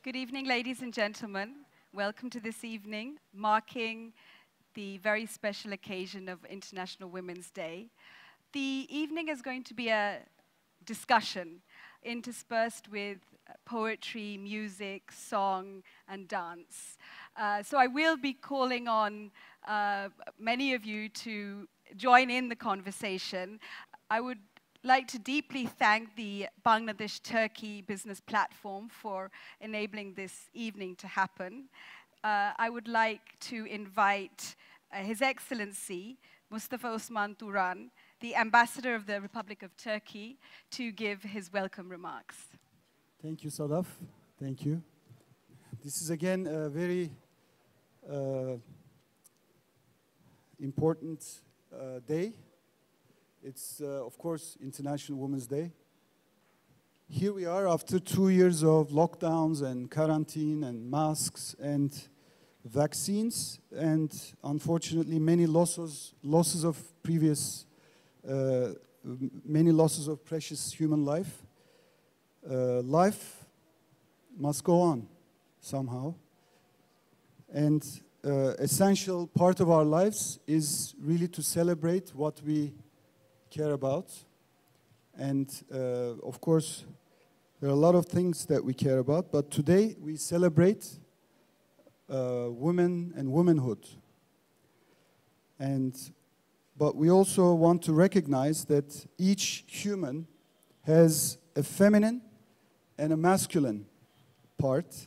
Good evening, ladies and gentlemen. Welcome to this evening, marking the very special occasion of International Women's Day. The evening is going to be a discussion interspersed with poetry, music, song, and dance. So I will be calling on many of you to join in the conversation. I would like to deeply thank the Bangladesh-Turkey business platform for enabling this evening to happen. I would like to invite His Excellency Mustafa Osman Turan, the Ambassador of the Republic of Turkey, to give his welcome remarks. Thank you, Sadaf. Thank you. This is again a very important day. It's, of course, International Women's Day. Here we are after 2 years of lockdowns and quarantine and masks and vaccines, and unfortunately many losses of previous, many losses of precious human life. Life must go on somehow, and essential part of our lives is really to celebrate what we care about. And of course there are a lot of things that we care about, but today we celebrate women and womanhood. But we also want to recognize that each human has a feminine and a masculine part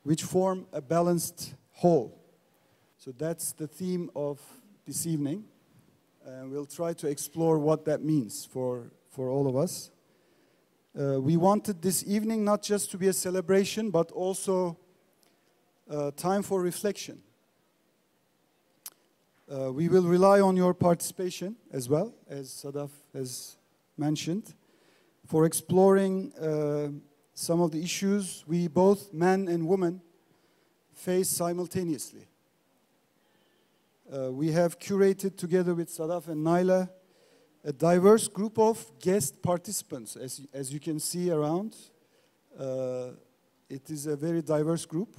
which form a balanced whole. So that's the theme of this evening. We'll try to explore what that means for all of us. We wanted this evening not just to be a celebration, but also time for reflection. We will rely on your participation as well, as Sadaf has mentioned, for exploring some of the issues we both, men and women, face simultaneously. We have curated together with Sadaf and Naila a diverse group of guest participants. As you can see around, it is a very diverse group.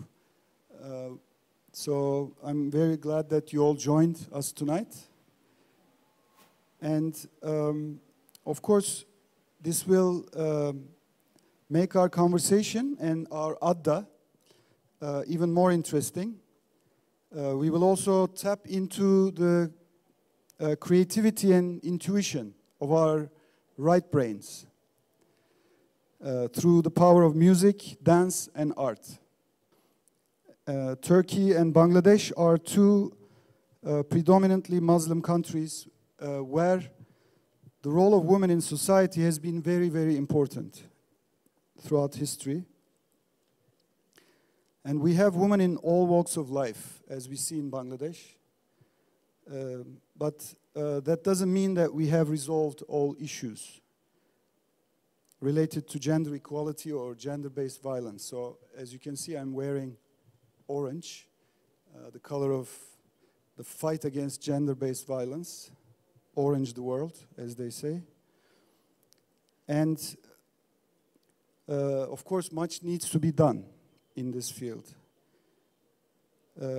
So I'm very glad that you all joined us tonight. And of course, this will make our conversation and our Adda even more interesting. We will also tap into the creativity and intuition of our right brains through the power of music, dance, and art. Turkey and Bangladesh are two predominantly Muslim countries where the role of women in society has been very, very important throughout history. And we have women in all walks of life, as we see in Bangladesh. But that doesn't mean that we have resolved all issues related to gender equality or gender-based violence. So, as you can see, I'm wearing orange, the color of the fight against gender-based violence. Orange the world, as they say. And, of course, much needs to be done in this field.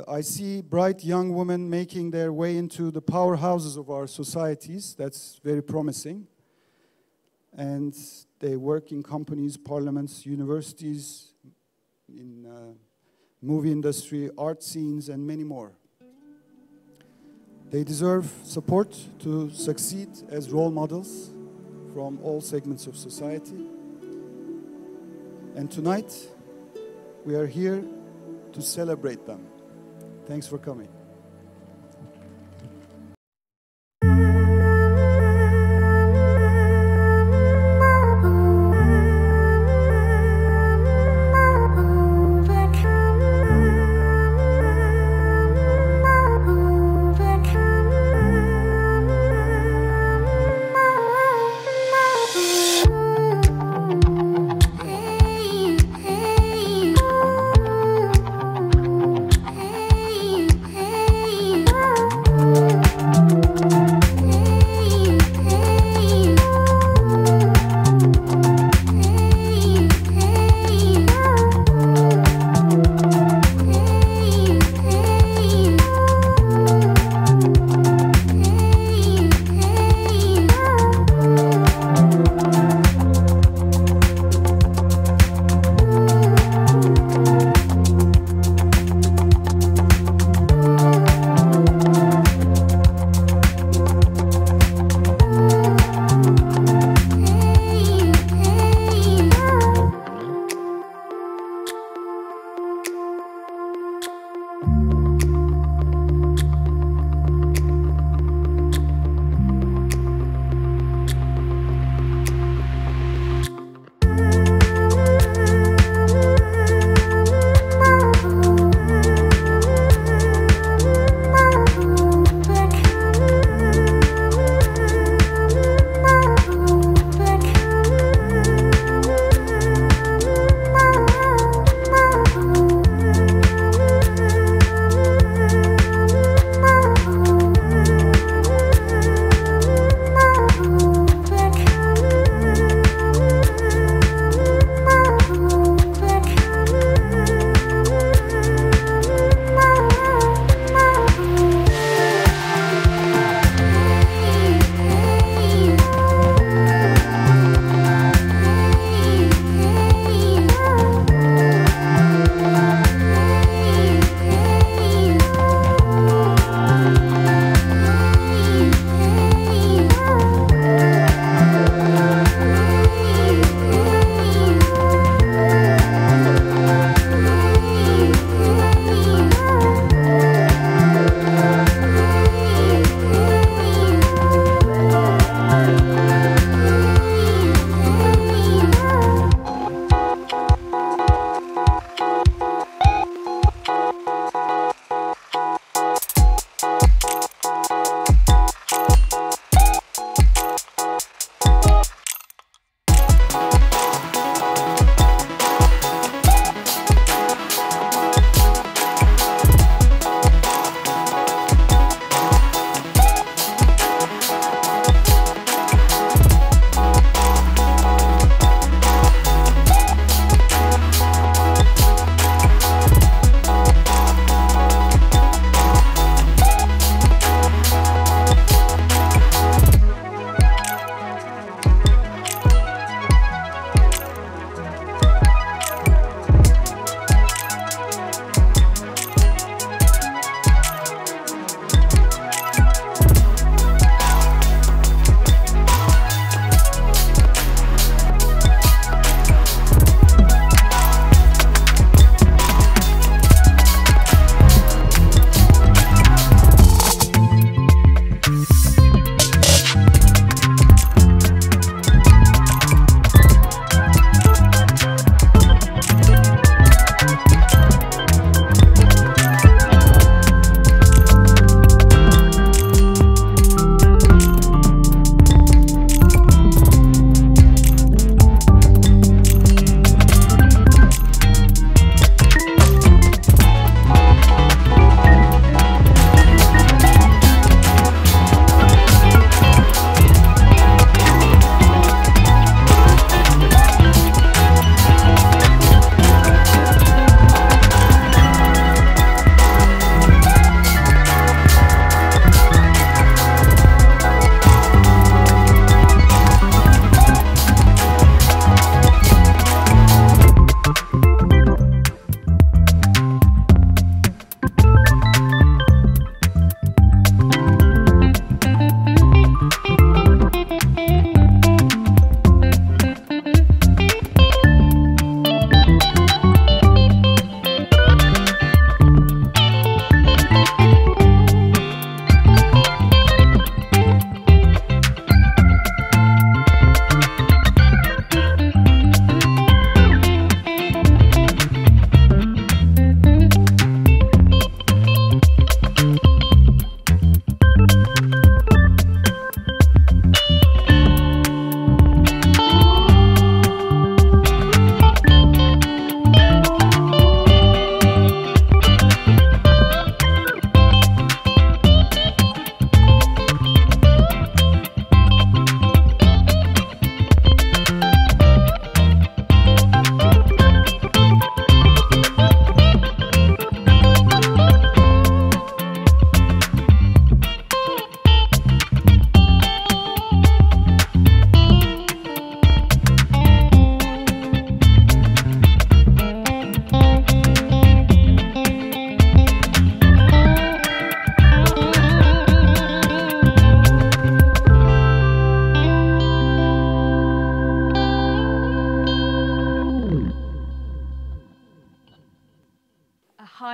I see bright young women making their way into the powerhouses of our societies. That's very promising. And they work in companies, parliaments, universities, in movie industry, art scenes, and many more. They deserve support to succeed as role models from all segments of society. And tonight, we are here to celebrate them. Thanks for coming. Hey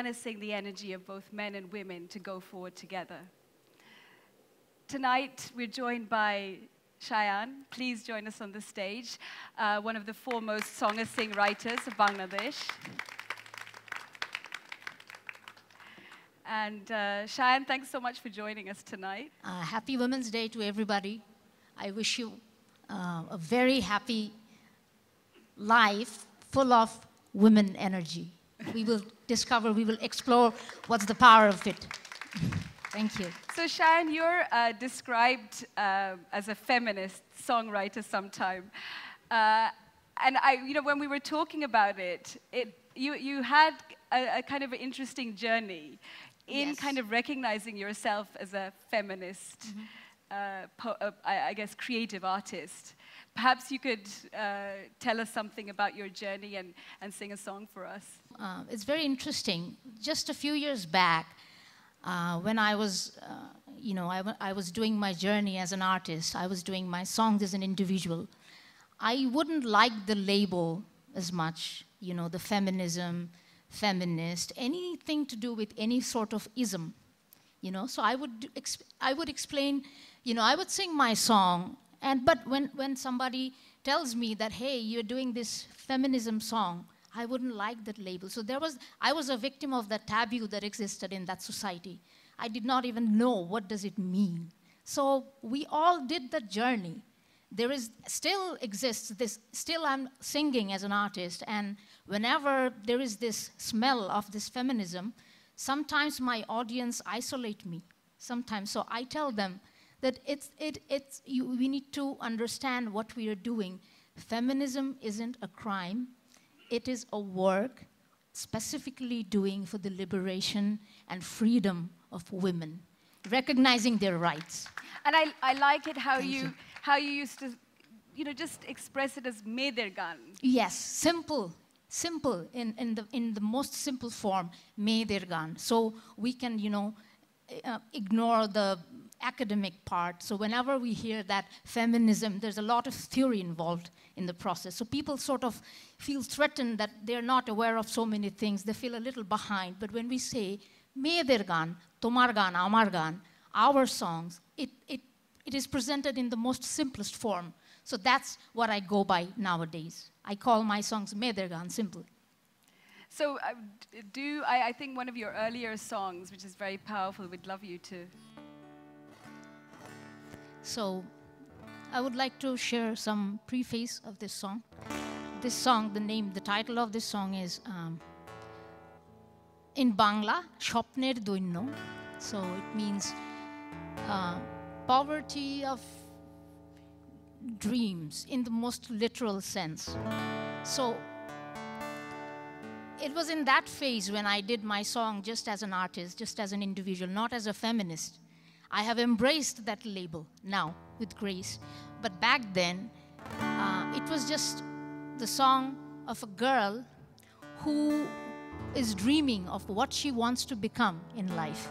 harnessing the energy of both men and women to go forward together. Tonight, we're joined by Cheyenne. Please join us on the stage, one of the foremost songwriters of Bangladesh. And Cheyenne, thanks so much for joining us tonight. Happy Women's Day to everybody. I wish you a very happy life full of women energy. We will discover, we will explore what's the power of it. Thank you. So Cheyenne, you're described as a feminist songwriter sometime. And when we were talking about it, you had a kind of an interesting journey in Yes. kind of recognizing yourself as a feminist, I guess, creative artist. Perhaps you could tell us something about your journey and sing a song for us. It's very interesting. Just a few years back, when I was, I was doing my journey as an artist, I was doing my songs as an individual, I wouldn't like the label as much, the feminism, feminist, anything to do with any sort of ism, So I would explain, I would sing my song, but when somebody tells me that, hey, you're doing this feminism song, I wouldn't like that label. So I was a victim of that taboo that existed in that society. I did not even know what does it mean. So we all did that journey. Still exists this, still I'm singing as an artist, and whenever there is this smell of this feminism, sometimes my audience isolate me, sometimes. So I tell them that we need to understand what we are doing. Feminism isn't a crime. It is a work specifically doing for the liberation and freedom of women, recognizing their rights. And I like it how you used to, just express it as Medergan. Yes, simple, in the most simple form, Medergan. So we can, ignore the academic part. So whenever we hear that feminism, there's a lot of theory involved in the process. So people sort of feel threatened that they're not aware of so many things. They feel a little behind. But when we say Meder gan, Tomar gan, Amar gan, our songs, it is presented in the most simplest form. So that's what I go by nowadays. I call my songs Meder gan, simple. So I think one of your earlier songs, which is very powerful, we'd love you to. So I would like to share some preface of this song. This song, the title of this song is in Bangla, Shopner Doinno. So it means poverty of dreams in the most literal sense. So it was in that phase when I did my song just as an artist, just as an individual, not as a feminist. I have embraced that label now with grace. But back then, it was just the song of a girl who is dreaming of what she wants to become in life.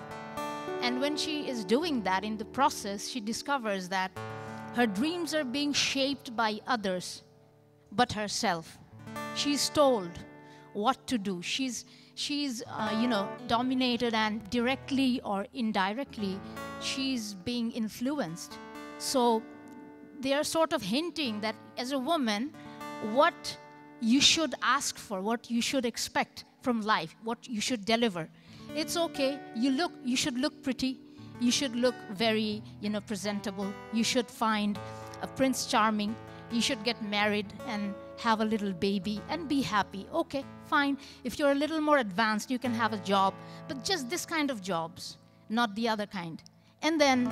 And when she is doing that, in the process, she discovers that her dreams are being shaped by others but herself. She's told what to do. She's dominated, and directly or indirectly, she's being influenced. So they are sort of hinting that as a woman, what you should ask for, what you should expect from life, what you should deliver. It's okay. You should look pretty. You should look very, presentable. You should find a Prince Charming. You should get married and have a little baby and be happy. Okay, fine. If you're a little more advanced, you can have a job, but just this kind of jobs, not the other kind. And then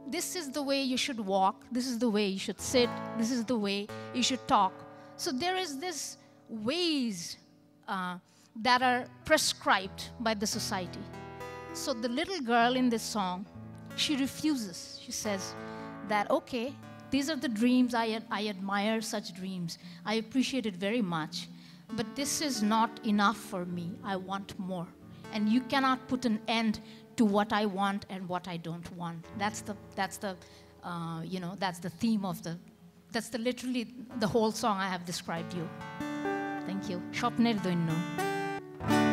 this is the way you should walk. This is the way you should sit. This is the way you should talk. So there is this ways that are prescribed by the society. So the little girl in this song, she refuses. She says that, okay, these are the dreams. I admire such dreams. I appreciate it very much. But this is not enough for me. I want more. And you cannot put an end to what I want and what I don't want. That's the theme of that's literally the whole song I have described you. Thank you. Shopner Doinno.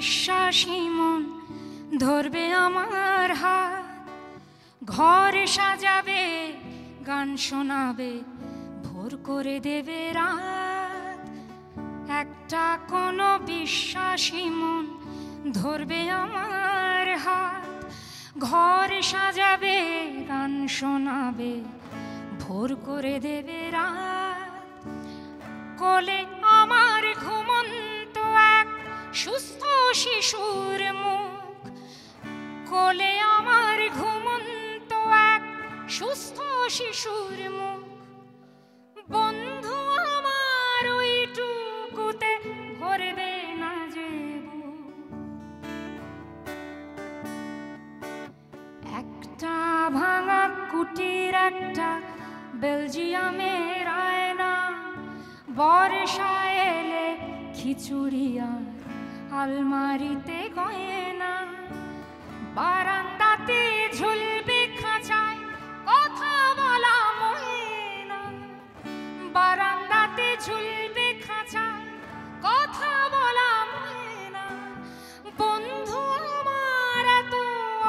বিশ্বাসী মন ধরবে আমার হাত, ঘরে সাজাবে, গান শোনাবে, ভোর করে দেবে রাত। একটা কোনো বিশ্বাসী মন ধরবে আমার হাত, ঘরে সাজাবে, গান শোনাবে, ভোর করে দেবে রাত। কোলে আমার ঘুমন্ত এক সুস্থ শিশুর মুখ, কোলে আমার ঘুমন্ত এক সুস্থ শিশুর মুখ, বন্ধু আমার ওইটুকুতে ভরবে না যে বুক। একটা ভাঙা কুটির, একটা বেলজিয়ামের আয়না, বর্ষা এলে খিচুড়ি আর আলমারিতে গয়না, বারান্দাতে ঝুলবে খাঁচায় কথা বলা ময়না, বারান্দাতে ঝুলবে খাঁচায় কথা বলা ময়না। বন্ধু আমার এত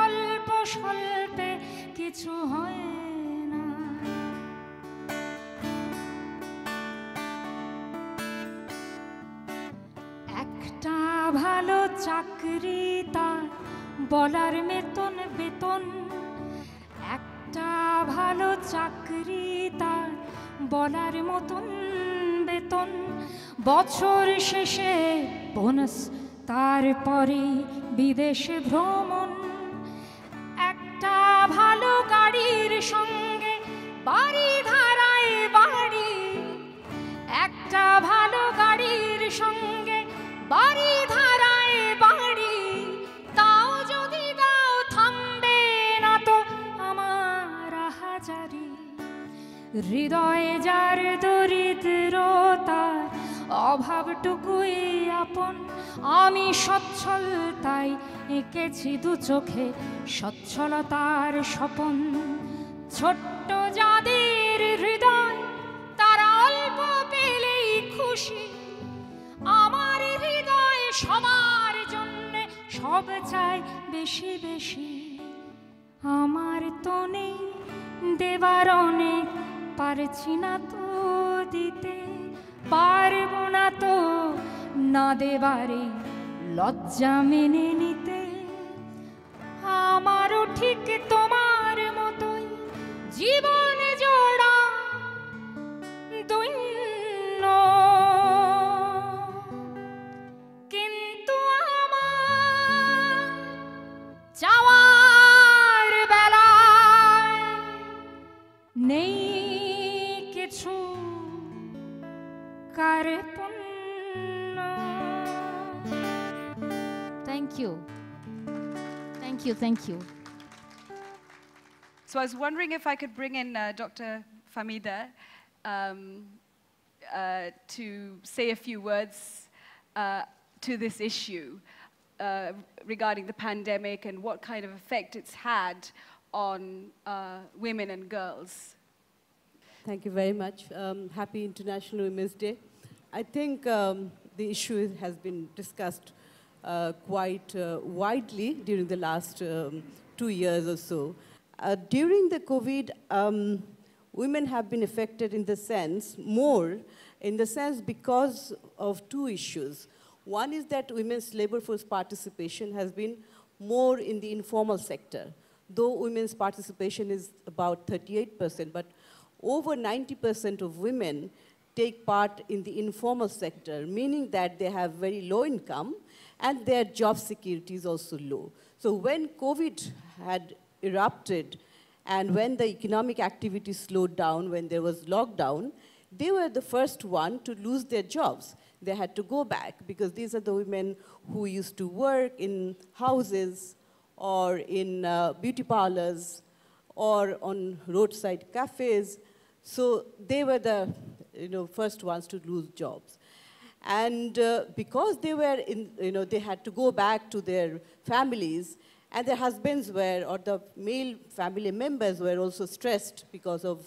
অল্প স্বল্পে কিছু হয় না। একটা ভালো চাকরি তার বলার মতন বেতন, একটা ভালো চাকরি তার বলার মতন বেতন, বছর শেষে বোনাস, তারপরে বিদেশে ভ্রমণ। একটা ভালো গাড়ির সঙ্গে বাড়ি ধারায় বাড়ি, একটা ভালো গাড়ির সঙ্গে বাড়ি ধারায় বাড়ি, তাও যদি দাও থামবে না তো আমার হাজারি। হৃদয়ে যার দরিদ্রতার অভাবটুকুই আপন, আমি সচ্ছল তাই এঁকেছি দু চোখে সচ্ছলতার স্বপন। ছোট্ট যাদের হৃদয় তারা অল্প পেলেই খুশি, আমার হৃদয় সবার জন্যে সব চাই বেশি বেশি। আমার তো নেই দেবার অনেক, পারছি না তো দিতে, পারবো না তো না দেবারে লজ্জা মেনে নিতে। আমারও ঠিক তোমার মতোই জীবন জোড়া দৈন্য, কিন্তু আমার চাওয়ার বেলায় নেই কিছু কার্পণ্য। Thank you. Thank you, thank you. So I was wondering if I could bring in Dr. Famida to say a few words to this issue regarding the pandemic and what kind of effect it's had on women and girls. Thank you very much. Happy International Women's Day. I think the issue has been discussed quite widely during the last 2 years or so. During the COVID, women have been affected in the sense, because of two issues. One is that women's labor force participation has been more in the informal sector, though women's participation is about 38%, but over 90% of women take part in the informal sector, meaning that they have very low income and their job security is also low. So when COVID had erupted and when the economic activity slowed down, when there was lockdown, they were the first one to lose their jobs. They had to go back because these are the women who used to work in houses or in beauty parlors or on roadside cafes. So they were the first ones to lose jobs. And because they were they had to go back to their families, and their husbands were, or the male family members were also stressed because of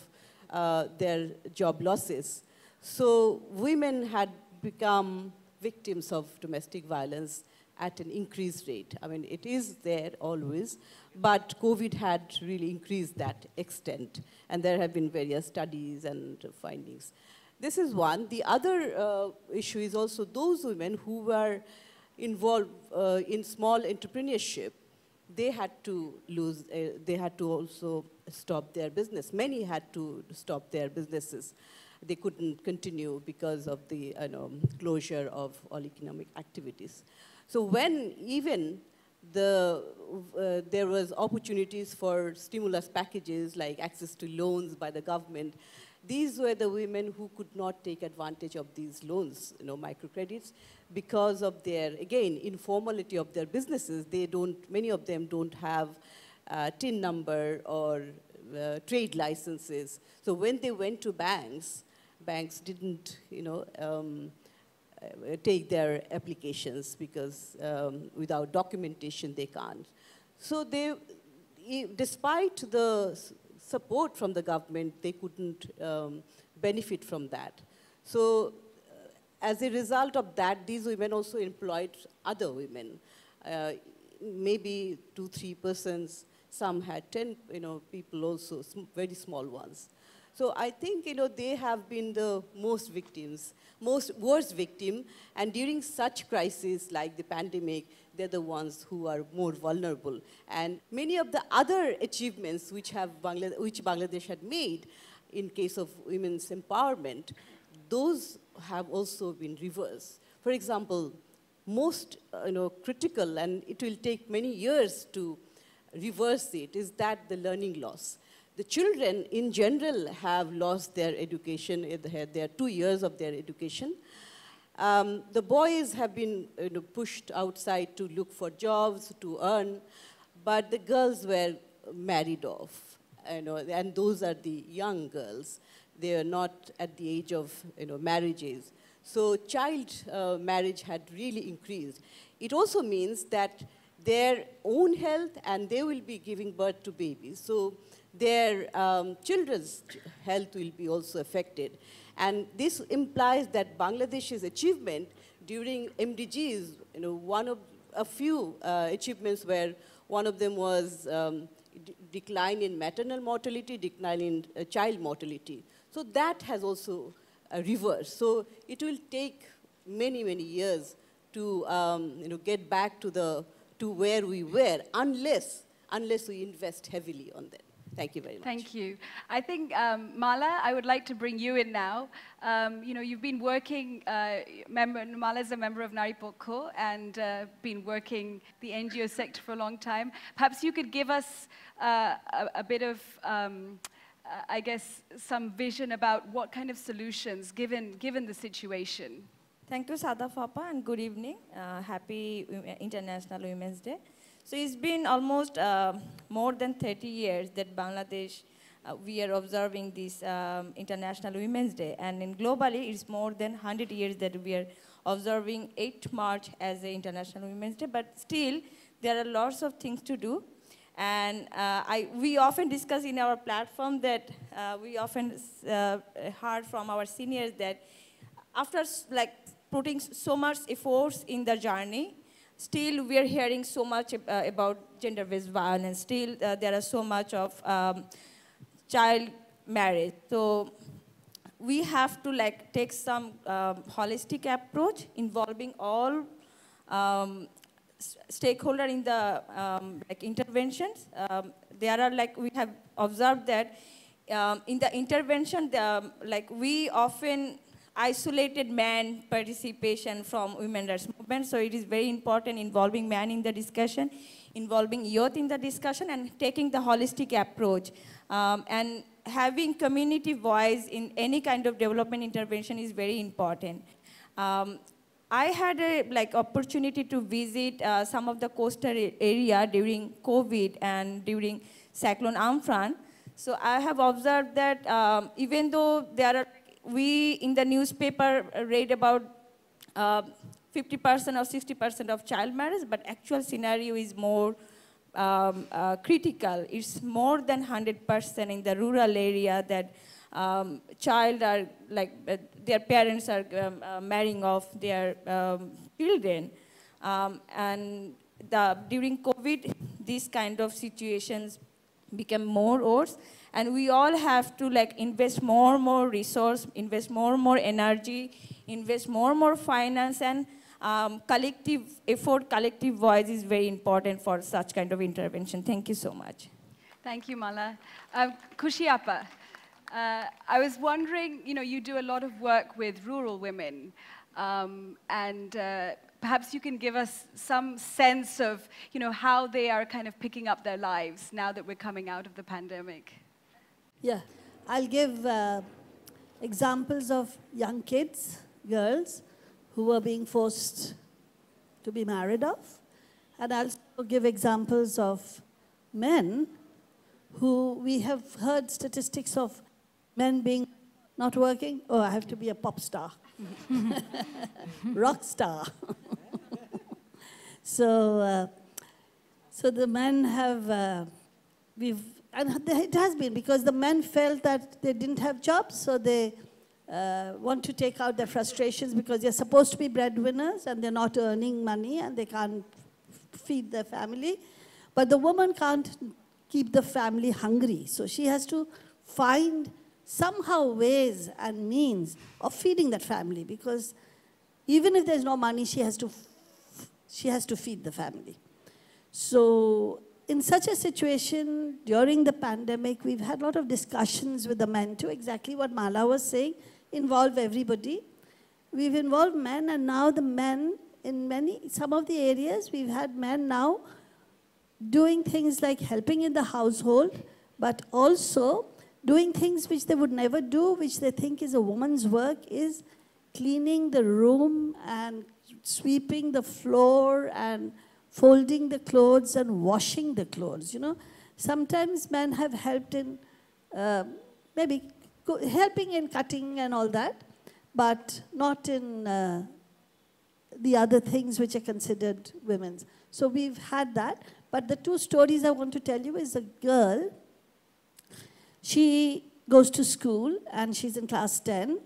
their job losses. So women had become victims of domestic violence at an increased rate. I mean, it is there always, but COVID had really increased that extent. And there have been various studies and findings. This is one. The other issue is also those women who were involved in small entrepreneurship. They had to lose, they had to also stop their business. Many had to stop their businesses. They couldn't continue because of the closure of all economic activities. So when even there was opportunities for stimulus packages like access to loans by the government, these were the women who could not take advantage of these loans, microcredits, because of their, again, informality of their businesses. Many of them don't have TIN number or trade licenses. So when they went to banks, banks didn't, take their applications because without documentation they can't. So despite the support from the government, they couldn't benefit from that. So as a result of that, these women also employed other women, maybe 2-3 persons. Some had 10 people also, very small ones. So I think they have been the worst victim, and during such crises like the pandemic, they're the ones who are more vulnerable. And many of the other achievements which Bangladesh had made in case of women's empowerment, those have also been reversed. For example, most critical, and it will take many years to reverse it, is that the learning loss. The children, in general, have lost their education, their 2 years of their education. The boys have been pushed outside to look for jobs, to earn, but the girls were married off, and those are the young girls. They are not at the age of marriages. So child marriage had really increased. It also means that their own health, and they will be giving birth to babies. So their children's health will be also affected. And this implies that Bangladesh's achievement during MDGs, one of a few achievements where one of them was decline in maternal mortality, decline in child mortality. So that has also reversed. So it will take many, many years to get back to where we were, unless we invest heavily on that. Thank you very much. Thank you. I think, Mala, I would like to bring you in now. You've been working, Mala is a member of Nari Pokho and been working the NGO sector for a long time. Perhaps you could give us a bit of, I guess, some vision about what kind of solutions, given the situation. Thank you, Sada Papa, and good evening. Happy International Women's Day. So it's been almost more than 30 years that Bangladesh, we are observing this International Women's Day. And in globally, it's more than 100 years that we are observing 8th March as the International Women's Day. But still, there are lots of things to do. And we often discuss in our platform that we often heard from our seniors that after putting so much efforts in the journey, still we are hearing so much about gender-based violence. Still there are so much of child marriage. So we have to take some holistic approach involving all stakeholders in the interventions. There are we have observed that in the intervention, we often isolated man participation from women rights movement. So it is very important involving man in the discussion, involving youth in the discussion, and taking the holistic approach. And having community voice in any kind of development intervention is very important. I had a opportunity to visit some of the coastal area during COVID and during Cyclone Amphan. So I have observed that even though there are we in the newspaper read about 50% or 60% of child marriage, but actual scenario is more critical. It's more than 100% in the rural area that child are their parents are marrying off their children. And during COVID, these kind of situations become more worse. And we all have to like invest more and more resource, invest more and more energy, invest more and more finance, and collective effort, collective voice is very important for such kind of intervention. Thank you so much. Thank you, Mala. Kushiapa, I was wondering, you do a lot of work with rural women, and perhaps you can give us some sense of, how they are kind of picking up their lives now that we're coming out of the pandemic. Yeah, I'll give examples of young kids, girls, who were being forced to be married off. And I'll also give examples of men who we have heard statistics of men being not working. Oh, I have to be a pop star, rock star. So the men have, and it has been because the men felt that they didn't have jobs, so they want to take out their frustrations because they're supposed to be breadwinners and they're not earning money and they can't feed their family. But the woman can't keep the family hungry, so she has to find somehow ways and means of feeding that family, because even if there's no money, she has to feed the family. So in such a situation, during the pandemic, we've had a lot of discussions with the men too, exactly what Mala was saying, involve everybody. We've involved men, and now the men, in some of the areas, we've had men now doing things like helping in the household, but also doing things which they would never do, which they think is a woman's work, is cleaning the room and sweeping the floor and folding the clothes and washing the clothes. Sometimes men have helped in maybe helping in cutting and all that, but not in the other things which are considered women's. So we've had that. But the two stories I want to tell you is a girl. She goes to school and she's in class 10.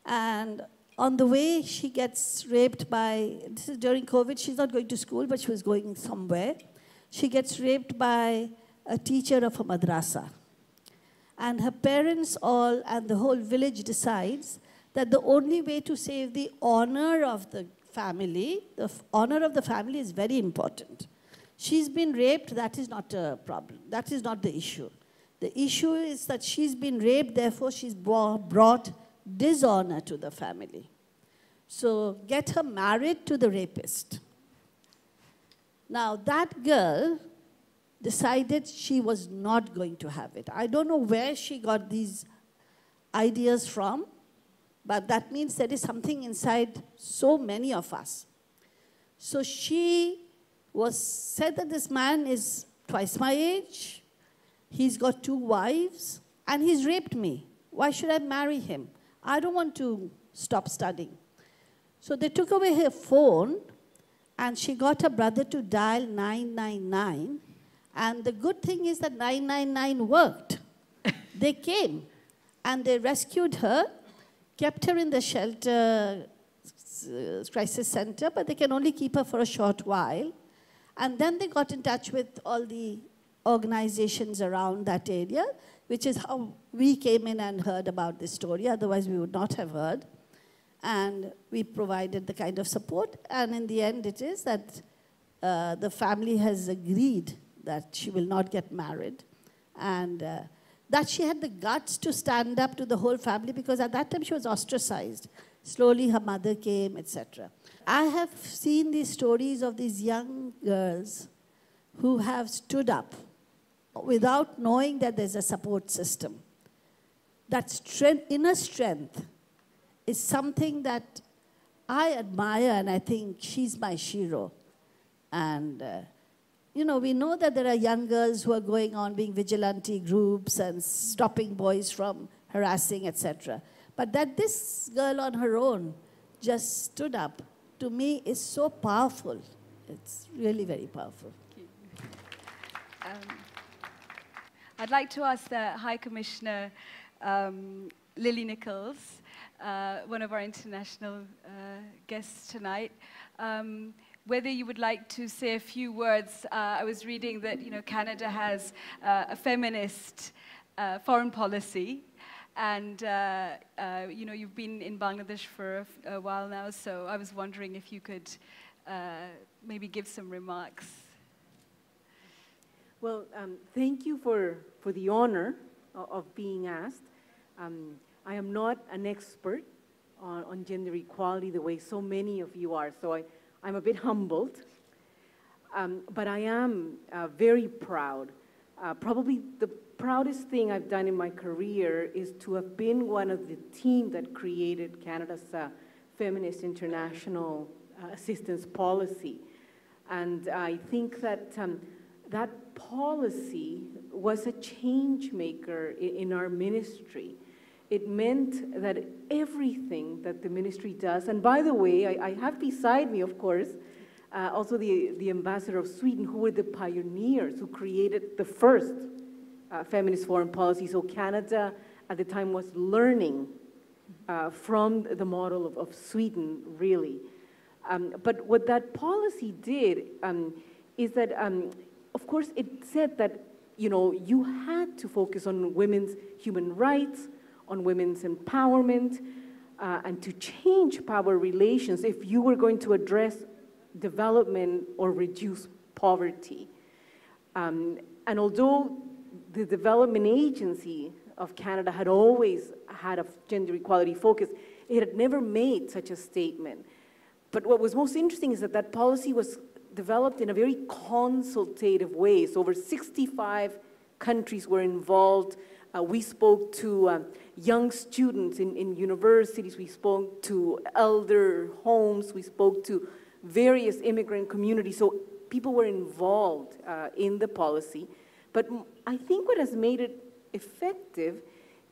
And on the way, she gets raped by, this is during COVID, she's not going to school, but she was going somewhere. She gets raped by a teacher of a madrasa. And her parents all, and the whole village decides that the only way to save the honor of the family, the honor of the family is very important. She's been raped, that is not a problem. That is not the issue. The issue is that she's been raped, therefore she's brought dishonor to the family. So get her married to the rapist. Now that girl decided she was not going to have it. I don't know where she got these ideas from, but that means there is something inside so many of us. So she said that this man is twice my age, he's got 2 wives, and he's raped me. Why should I marry him? I don't want to stop studying. So they took away her phone, and she got her brother to dial 999. And the good thing is that 999 worked. They came, and they rescued her, kept her in the shelter crisis center, but they can only keep her for a short while. And then they got in touch with all the organizations around that area, which is how we came in and heard about this story. Otherwise, we would not have heard. And we provided the kind of support. And in the end, it is that the family has agreed that she will not get married. And that she had the guts to stand up to the whole family, because at that time she was ostracized. Slowly her mother came, etc. I have seen these stories of these young girls who have stood up without knowing that there's a support system. That strength, inner strength, is something that I admire, and I think she's my shiro. And we know that there are young girls who are going on being vigilante groups and stopping boys from harassing, etc. But that this girl on her own just stood up, to me, is so powerful. It's really very powerful. I'd like to ask the High Commissioner, Lily Nichols, one of our international guests tonight. whether you would like to say a few words. I was reading that, Canada has a feminist foreign policy, and you've been in Bangladesh for a while now, so I was wondering if you could maybe give some remarks. Well, thank you for the honor of being asked. I am not an expert on gender equality the way so many of you are, so I'm a bit humbled. But I am very proud. Probably the proudest thing I've done in my career is to have been one of the team that created Canada's Feminist International Assistance Policy. And I think that that policy was a change maker in our ministry. It meant that everything that the ministry does, and by the way, I have beside me, of course, also the ambassador of Sweden, who were the pioneers who created the first feminist foreign policy. So Canada at the time was learning from the model of Sweden, really. But what that policy did is that, of course, it said that, you had to focus on women's human rights, on women's empowerment, and to change power relations if you were going to address development or reduce poverty. And although the Development Agency of Canada had always had a gender equality focus, it had never made such a statement. But what was most interesting is that that policy was developed in a very consultative way. So over 65 countries were involved. We spoke to young students in universities. We spoke to elder homes. We spoke to various immigrant communities. So people were involved in the policy. But I think what has made it effective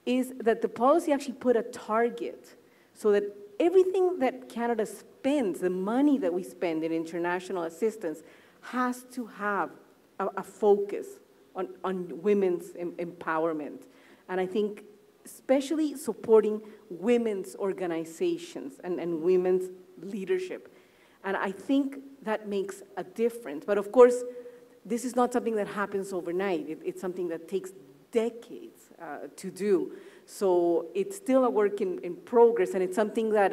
is that the policy actually put a target so that everything that Canada spends, the money that we spend in international assistance, has to have a focus on women's empowerment. And I think especially supporting women's organizations and women's leadership. And I think that makes a difference. But of course, this is not something that happens overnight. It's something that takes decades to do. So it's still a work in progress, and it's something that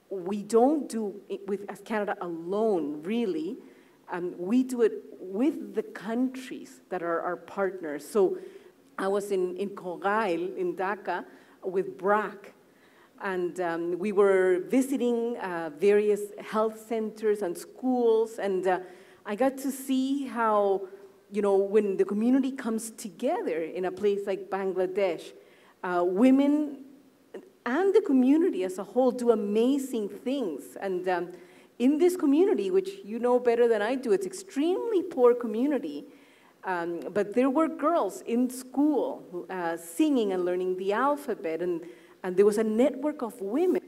we don't do as Canada alone, really. We do it with the countries that are our partners. So I was in Kogail, in Dhaka, with BRAC, and we were visiting various health centers and schools, and I got to see how, when the community comes together in a place like Bangladesh, women and the community as a whole do amazing things. And in this community, which you know better than I do, it's extremely poor community, but there were girls in school singing and learning the alphabet, and there was a network of women,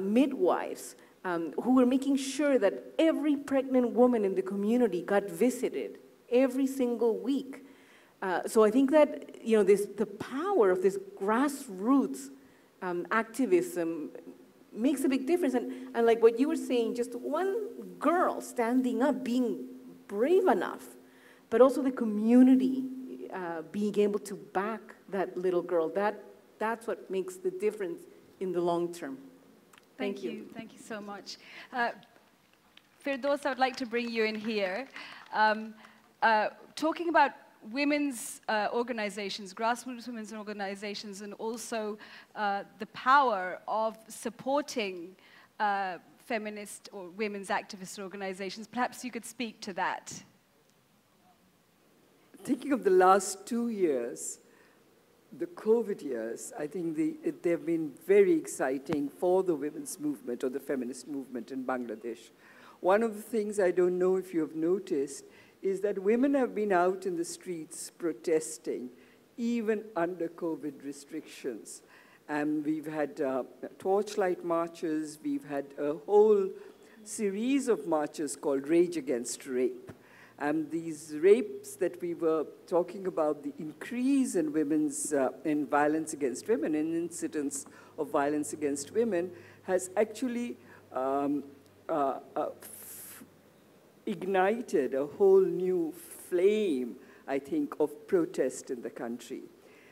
midwives, who were making sure that every pregnant woman in the community got visited every single week. So I think that the power of this grassroots activism makes a big difference. And like what you were saying, just one girl standing up, being brave enough, but also the community being able to back that little girl, that's what makes the difference in the long term. Thank you. Thank you so much. Firdaus, I would like to bring you in here. Talking about women's organizations, grassroots women's organizations, and also the power of supporting feminist or women's activist organizations. Perhaps you could speak to that. Thinking of the last 2 years, the COVID years, I think they've been very exciting for the women's movement or the feminist movement in Bangladesh. One of the things I don't know if you have noticed is that women have been out in the streets protesting, even under COVID restrictions. And we've had torchlight marches, we've had a whole series of marches called Rage Against Rape. And these rapes that we were talking about, the increase in women's in violence against women, in incidents of violence against women, has actually ignited a whole new flame, I think, of protest in the country.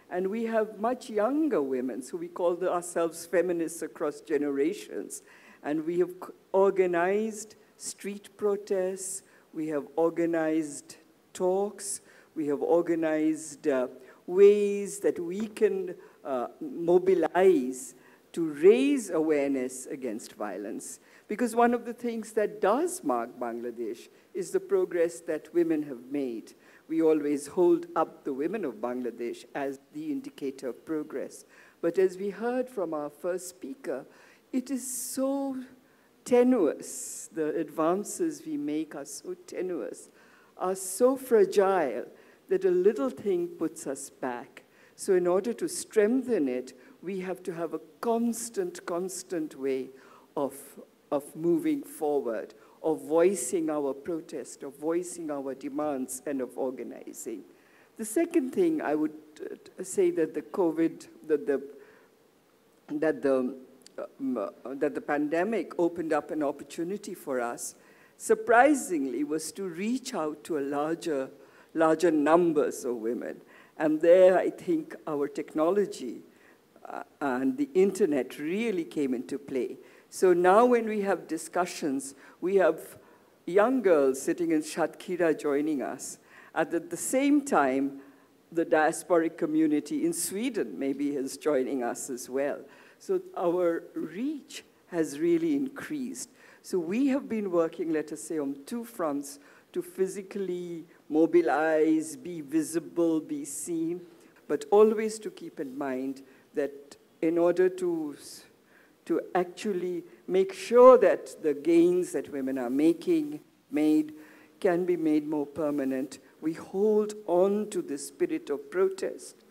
And we have much younger women, so we call ourselves feminists across generations. And we have organized street protests, we have organized talks, we have organized ways that we can mobilize to raise awareness against violence. Because one of the things that does mark Bangladesh is the progress that women have made. We always hold up the women of Bangladesh as the indicator of progress. But as we heard from our first speaker, it is so tenuous. The advances we make are so tenuous, are so fragile, that a little thing puts us back. So in order to strengthen it, we have to have a constant way of moving forward, of voicing our protest, of voicing our demands, and of organizing. The second thing I would say that the COVID, that the pandemic opened up an opportunity for us, surprisingly, was to reach out to a larger numbers of women. And there, I think our technology and the internet really came into play. So now when we have discussions, we have young girls sitting in Satkira joining us. At the same time, the diasporic community in Sweden maybe is joining us as well. So our reach has really increased. So we have been working, let us say, on two fronts to physically mobilize, be visible, be seen, but always to keep in mind that in order to actually make sure that the gains that women are made can be made more permanent, we hold on to the spirit of protest,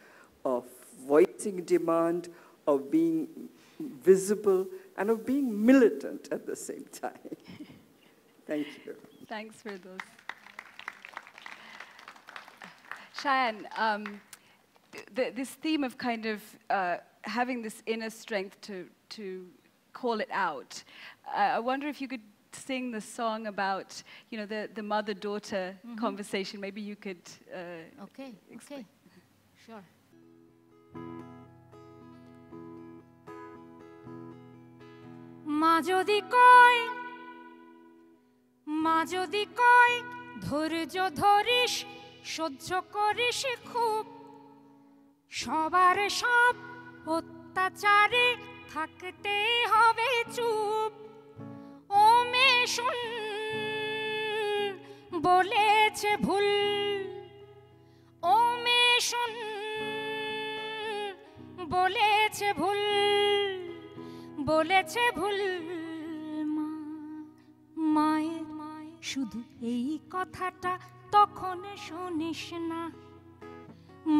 of voicing demand, of being visible, and of being militant at the same time. Thank you. Thanks for those. Cheyenne, this theme of kind of having this inner strength to call it out, I wonder if you could sing the song about, you know, the mother-daughter conversation. Maybe you could Okay, sure. মা যদি কয় ধৈর্য ধরিস সহ্য করিস খুব সবার সব অত্যাচারে থাকতে হবে চুপ ও মে শুন বলেছে ভুল ও মে শুন বলেছে ভুল মায়ের শুধু এই কথাটা তখন শুনিস না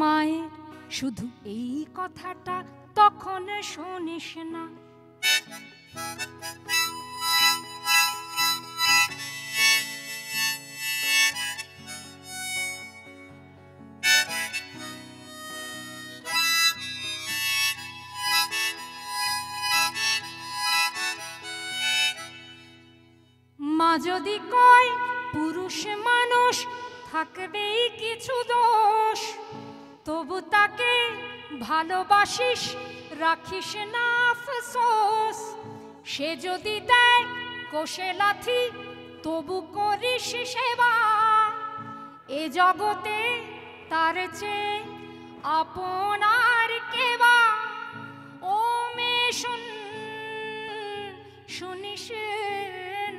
মায়ের শুধু এই কথাটা তখন শুনিস না মা যদি কয় পুরুষ মানুষ থাকবেই কিছু দোষ তবু তাকে ভালোবাসিস রাখিস না আফসোস সে যদি দেয় কোষে লাথি তবু করিস সেবা এ জগতে তার চেয়ে আপনার কেবা ও মে শুন শুনিস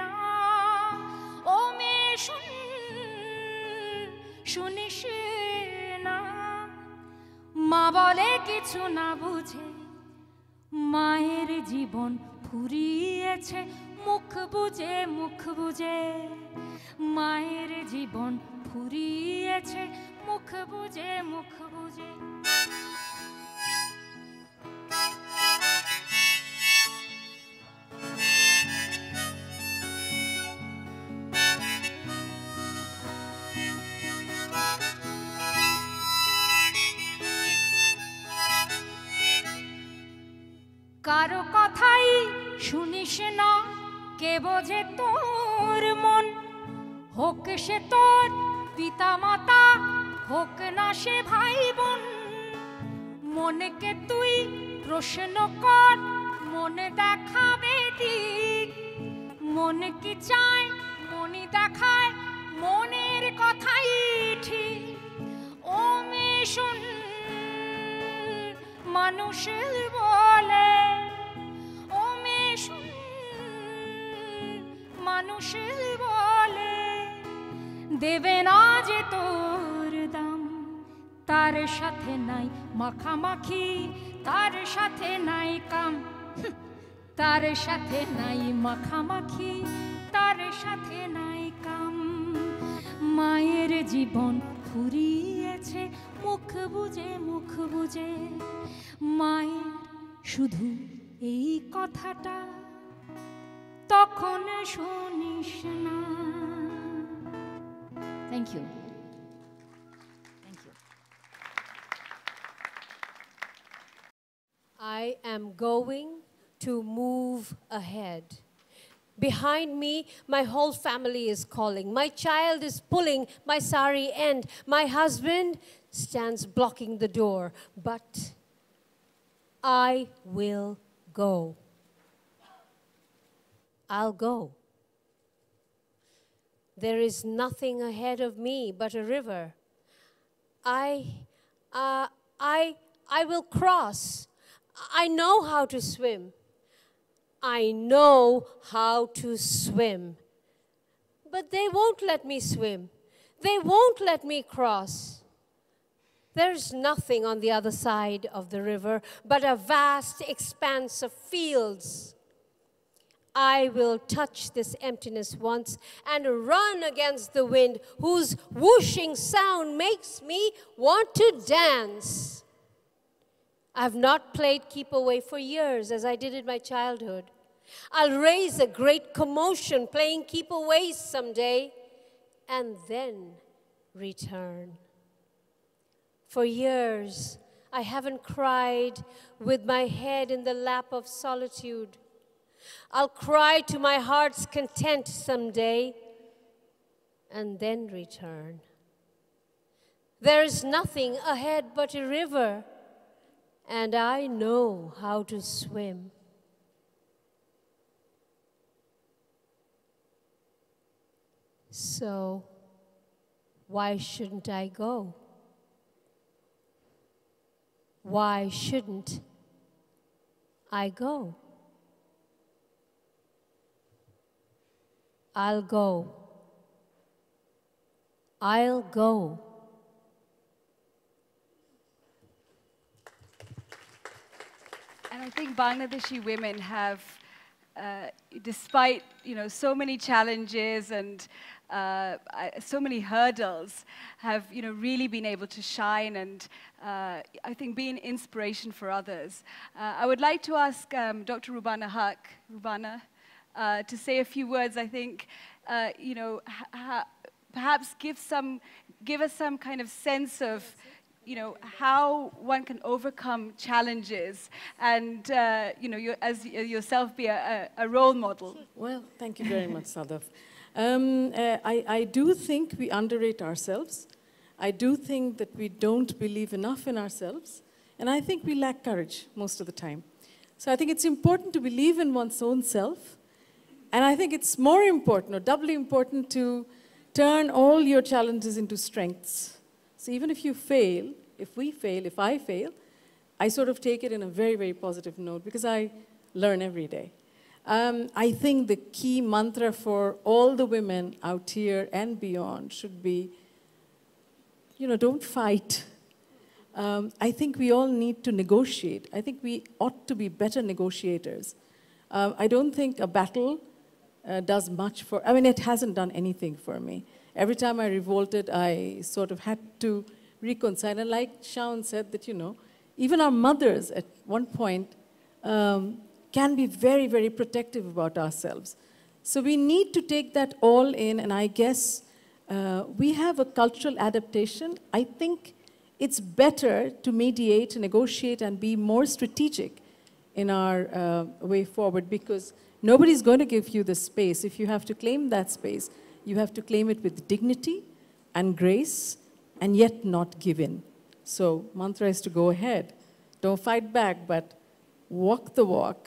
না ও মে শুন শুনিস না মা বলে কিছু না বুঝে মায়ের জীবন ফুরিয়েছে মুখ বুঝে মায়ের জীবন ফুরিয়েছে মুখ বুঝে কারো কথাই শুনিস না কে বোঝে তোর মন হোক সে তোর পিতা মাতা হোক না সে ভাই বোন মনকে তুই প্রশ্ন কর মনে দেখাবে দিক মন কি চায় মনি দেখায় মনের কথাই ঠিক ও মেয়ে শোন মানুষ বলে ও মেয়ে শোন মানুষ বলে দেবে না যে তোর দাম তার সাথে নাই মাখামাখি তার সাথে নাই কাম তার সাথে নাই মাখামাখি তার সাথে নাই কাম মায়ের জীবন ফুরিয়েছে মুখ বুঝে মায়ের শুধু এই কথাটা তখন শুনিস না thank you I am going to move ahead. Behind me, my whole family is calling. My child is pulling my sari end. My husband stands blocking the door. But I will go. I'll go. There is nothing ahead of me but a river. I will cross. I know how to swim. I know how to swim. But they won't let me swim. They won't let me cross. There's nothing on the other side of the river but a vast expanse of fields. I will touch this emptiness once and run against the wind whose whooshing sound makes me want to dance. I've not played keep away for years as I did in my childhood. I'll raise a great commotion playing keep away someday and then return. For years, I haven't cried with my head in the lap of solitude. I'll cry to my heart's content someday and then return. There is nothing ahead but a river, and I know how to swim. So, why shouldn't I go? Why shouldn't I go? I'll go. I'll go. And I think Bangladeshi women have, despite so many challenges and so many hurdles, have really been able to shine and I think be an inspiration for others. I would like to ask Dr. Rubana Haq, to say a few words. I think perhaps give us some kind of sense of how one can overcome challenges and, as yourself be a role model. Well, thank you very much, Sadaf. I do think we underrate ourselves. I do think that we don't believe enough in ourselves. And I think we lack courage most of the time. So I think it's important to believe in one's own self. And I think it's more important, or doubly important, to turn all your challenges into strengths. So even if you fail, if we fail, if I fail, I sort of take it in a very, very positive note because I learn every day. I think the key mantra for all the women out here and beyond should be, don't fight. I think we all need to negotiate. I think we ought to be better negotiators. I don't think a battle does much for, it hasn't done anything for me. Every time I revolted, I sort of had to reconcile. And like Shaun said that, even our mothers at one point can be very, very protective about ourselves. So we need to take that all in, and I guess we have a cultural adaptation. I think it's better to mediate, negotiate, and be more strategic in our way forward because nobody's going to give you the space. If you have to claim that space, you have to claim it with dignity and grace and yet not give in. So mantra is to go ahead. Don't fight back, but walk the walk.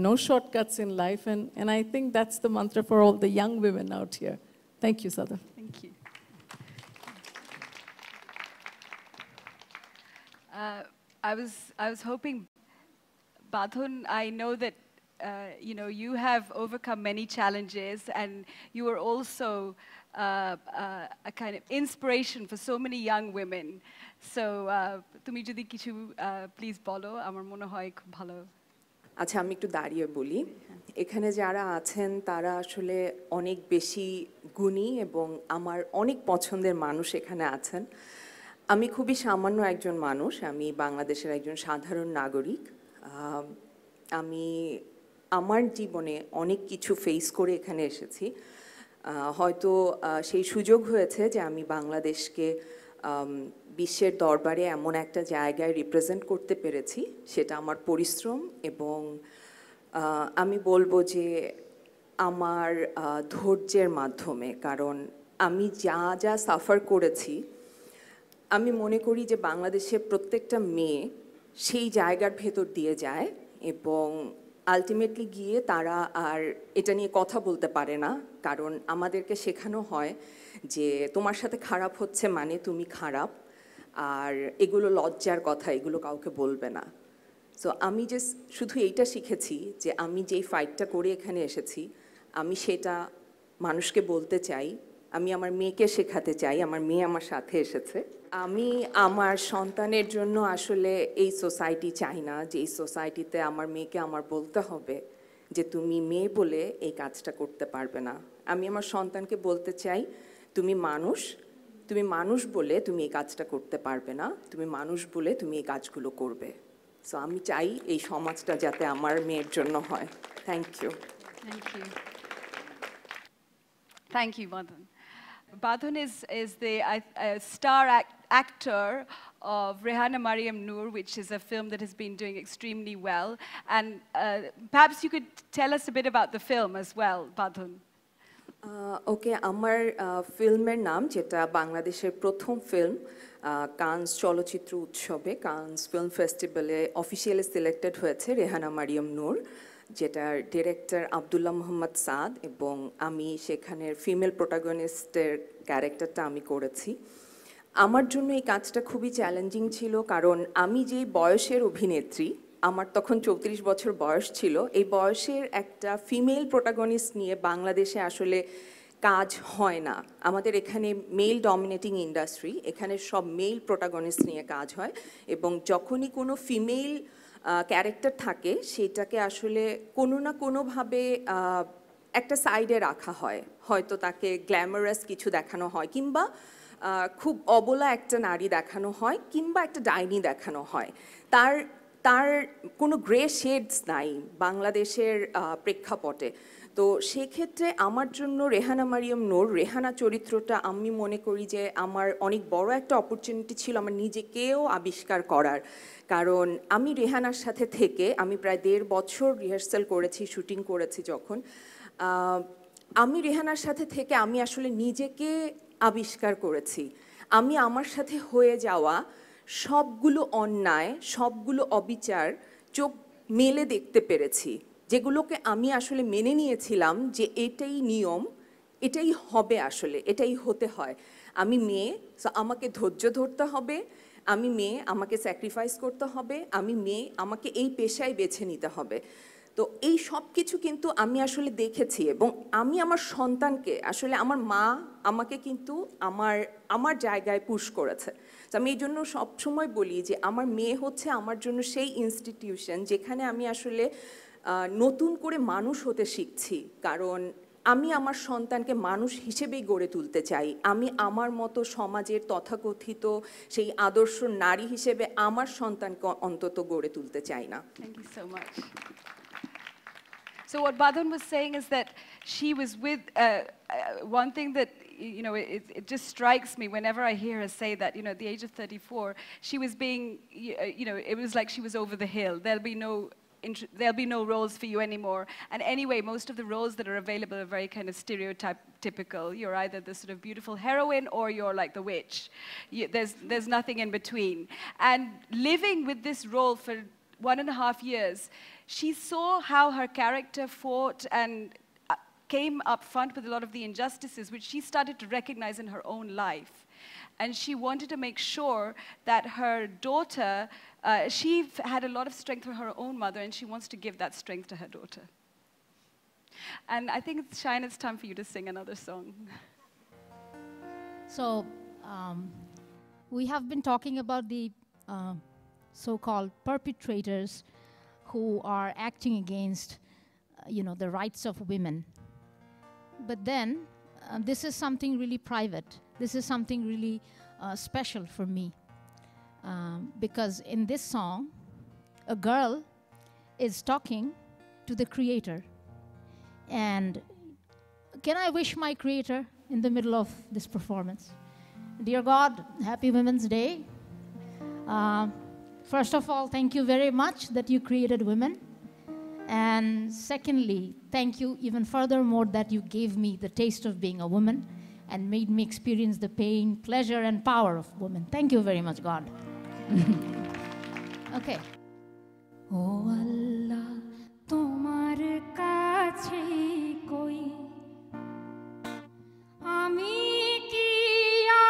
No shortcuts in life. And I think that's the mantra for all the young women out here. Thank you, Sada. Thank you. I was hoping, Badhun, I know that you have overcome many challenges, and you are also a kind of inspiration for so many young women. So, tumi jodi kichu please bolo, amar mone hoy khub bhalo. আচ্ছা আমি একটু দাঁড়িয়ে বলি এখানে যারা আছেন তারা আসলে অনেক বেশি গুণী এবং আমার অনেক পছন্দের মানুষ এখানে আছেন আমি খুবই সামান্য একজন মানুষ আমি বাংলাদেশের একজন সাধারণ নাগরিক আমি আমার জীবনে অনেক কিছু ফেস করে এখানে এসেছি হয়তো সেই সুযোগ হয়েছে যে আমি বাংলাদেশকে বিশ্বের দরবারে এমন একটা জায়গায় রিপ্রেজেন্ট করতে পেরেছি সেটা আমার পরিশ্রম এবং আমি বলবো যে আমার ধৈর্যের মাধ্যমে কারণ আমি যা যা সাফার করেছি আমি মনে করি যে বাংলাদেশের প্রত্যেকটা মেয়ে সেই জায়গার ভেতর দিয়ে যায় এবং আলটিমেটলি গিয়ে তারা আর এটা নিয়ে কথা বলতে পারে না কারণ আমাদেরকে শেখানো হয় যে তোমার সাথে খারাপ হচ্ছে মানে তুমি খারাপ আর এগুলো লজ্জার কথা এগুলো কাউকে বলবে না সো আমি যে শুধু এইটা শিখেছি যে আমি যেই ফাইটটা করে এখানে এসেছি আমি সেটা মানুষকে বলতে চাই আমি আমার মেয়েকে শেখাতে চাই আমার মেয়ে আমার সাথে এসেছে আমি আমার সন্তানের জন্য আসলে এই সোসাইটি চাই না যে এই সোসাইটিতে আমার মেয়েকে আমার বলতে হবে যে তুমি মেয়ে বলে এই কাজটা করতে পারবে না আমি আমার সন্তানকে বলতে চাই তুমি মানুষ বলে তুমি এই কাজটা করতে পারবে না তুমি মানুষ বলে তুমি এই কাজগুলো করবে সো আমি চাই এই সমাজটা যাতে আমার মেয়ের জন্য হয় thank you Thank you, Badhun. Badhun is the star actor of Rehana Mariam Noor, which is a film that has been doing extremely well. And perhaps you could tell us a bit about the film as well, Badhun. Okay, আমার ফিল্মের নাম যেটা বাংলাদেশের প্রথম film Cannes চলচ্চিত্র উৎসবে Cannes film ফেস্টিভ্যালে officially selected হয়েছে রেহানা মারিয়াম নূর যেটার ডিরেক্টর আব্দুল্লাহ মোহাম্মদ সাদ এবং আমি সেখানের ফিমেল প্রোটাগনিস্টের ক্যারেক্টারটা আমি করেছি আমার জন্য এই কাজটা খুবই চ্যালেঞ্জিং ছিল কারণ আমি যে বয়সের অভিনেত্রী আমার তখন 34 বছর বয়স ছিল এই বয়সের একটা ফিমেল প্রোটাগনিস্ট নিয়ে বাংলাদেশে আসলে কাজ হয় না আমাদের এখানে মেল ডমিনেটিং ইন্ডাস্ট্রি এখানে সব মেল প্রোটাগনিস্ট নিয়ে কাজ হয় এবং যখনই কোনো ফিমেল ক্যারেক্টার থাকে সেটাকে আসলে কোনো না কোনোভাবে একটা সাইডে রাখা হয় হয়তো তাকে গ্ল্যামারাস কিছু দেখানো হয় কিংবা খুব অবলা একটা নারী দেখানো হয় কিংবা একটা ডাইনি দেখানো হয় তার কোনো গ্রে শেডস নাই বাংলাদেশের প্রেক্ষাপটে তো সেক্ষেত্রে আমার জন্য রেহানা মারিয়াম নূর রেহানা চরিত্রটা আমি মনে করি যে আমার অনেক বড় একটা অপরচুনিটি ছিল আমার নিজেকেও আবিষ্কার করার কারণ আমি রেহানার সাথে থেকে আমি প্রায় 1.5 বছর রিহার্সাল করেছি শুটিং করেছি যখন আমি রেহানার সাথে থেকে আমি আসলে নিজেকে আবিষ্কার করেছি আমি আমার সাথে হয়ে যাওয়া সবগুলো অন্যায় সবগুলো অবিচার চোখ মেলে দেখতে পেরেছি যেগুলোকে আমি আসলে মেনে নিয়েছিলাম যে এটাই নিয়ম এটাই হবে আসলে এটাই হতে হয় আমি মেয়ে আমাকে ধৈর্য ধরতে হবে আমি মেয়ে আমাকে স্যাক্রিফাইস করতে হবে আমি মেয়ে আমাকে এই পেশায় বেছে নিতে হবে তো এই সব কিছু কিন্তু আমি আসলে দেখেছি এবং আমি আমার সন্তানকে আসলে আমার মা আমাকে কিন্তু আমার জায়গায় পুশ করেছে তো আমি এই জন্য সবসময় বলি যে আমার মেয়ে হচ্ছে আমার জন্য সেই ইনস্টিটিউশন যেখানে আমি আসলে নতুন করে মানুষ হতে শিখছি কারণ আমি আমার সন্তানকে মানুষ হিসেবেই গড়ে তুলতে চাই আমি আমার মতো সমাজের তথাকথিত সেই আদর্শ নারী হিসেবে আমার সন্তানকে অন্তত গড়ে তুলতে চাই না Thank you so much. So what Badhun was saying is that she was with one thing that it just strikes me whenever I hear her say that at the age of 34 she was being it was like she was over the hill. There'll be no there'll be no roles for you anymore. And anyway, most of the roles that are available are very kind of stereotypical. You're either the sort of beautiful heroine or you're like the witch. There's nothing in between. And living with this role for 1.5 years, she saw how her character fought and came up front with a lot of the injustices, which she started to recognize in her own life. And she wanted to make sure that her daughter, she had a lot of strength from her own mother, and she wants to give that strength to her daughter. And I think, Shine, it's time for you to sing another song. So, we have been talking about the so-called perpetrators who are acting against, the rights of women. But then, this is something really private. This is something really special for me. Because in this song, a girl is talking to the creator. And can I wish my creator in the middle of this performance? Dear God, happy Women's Day. First of all, thank you very much that you created women. And secondly, thank you even furthermore that you gave me the taste of being a woman and made me experience the pain, pleasure, and power of women. Thank you very much, God. Okay. Oh Allah, tomar kache koi ami kiya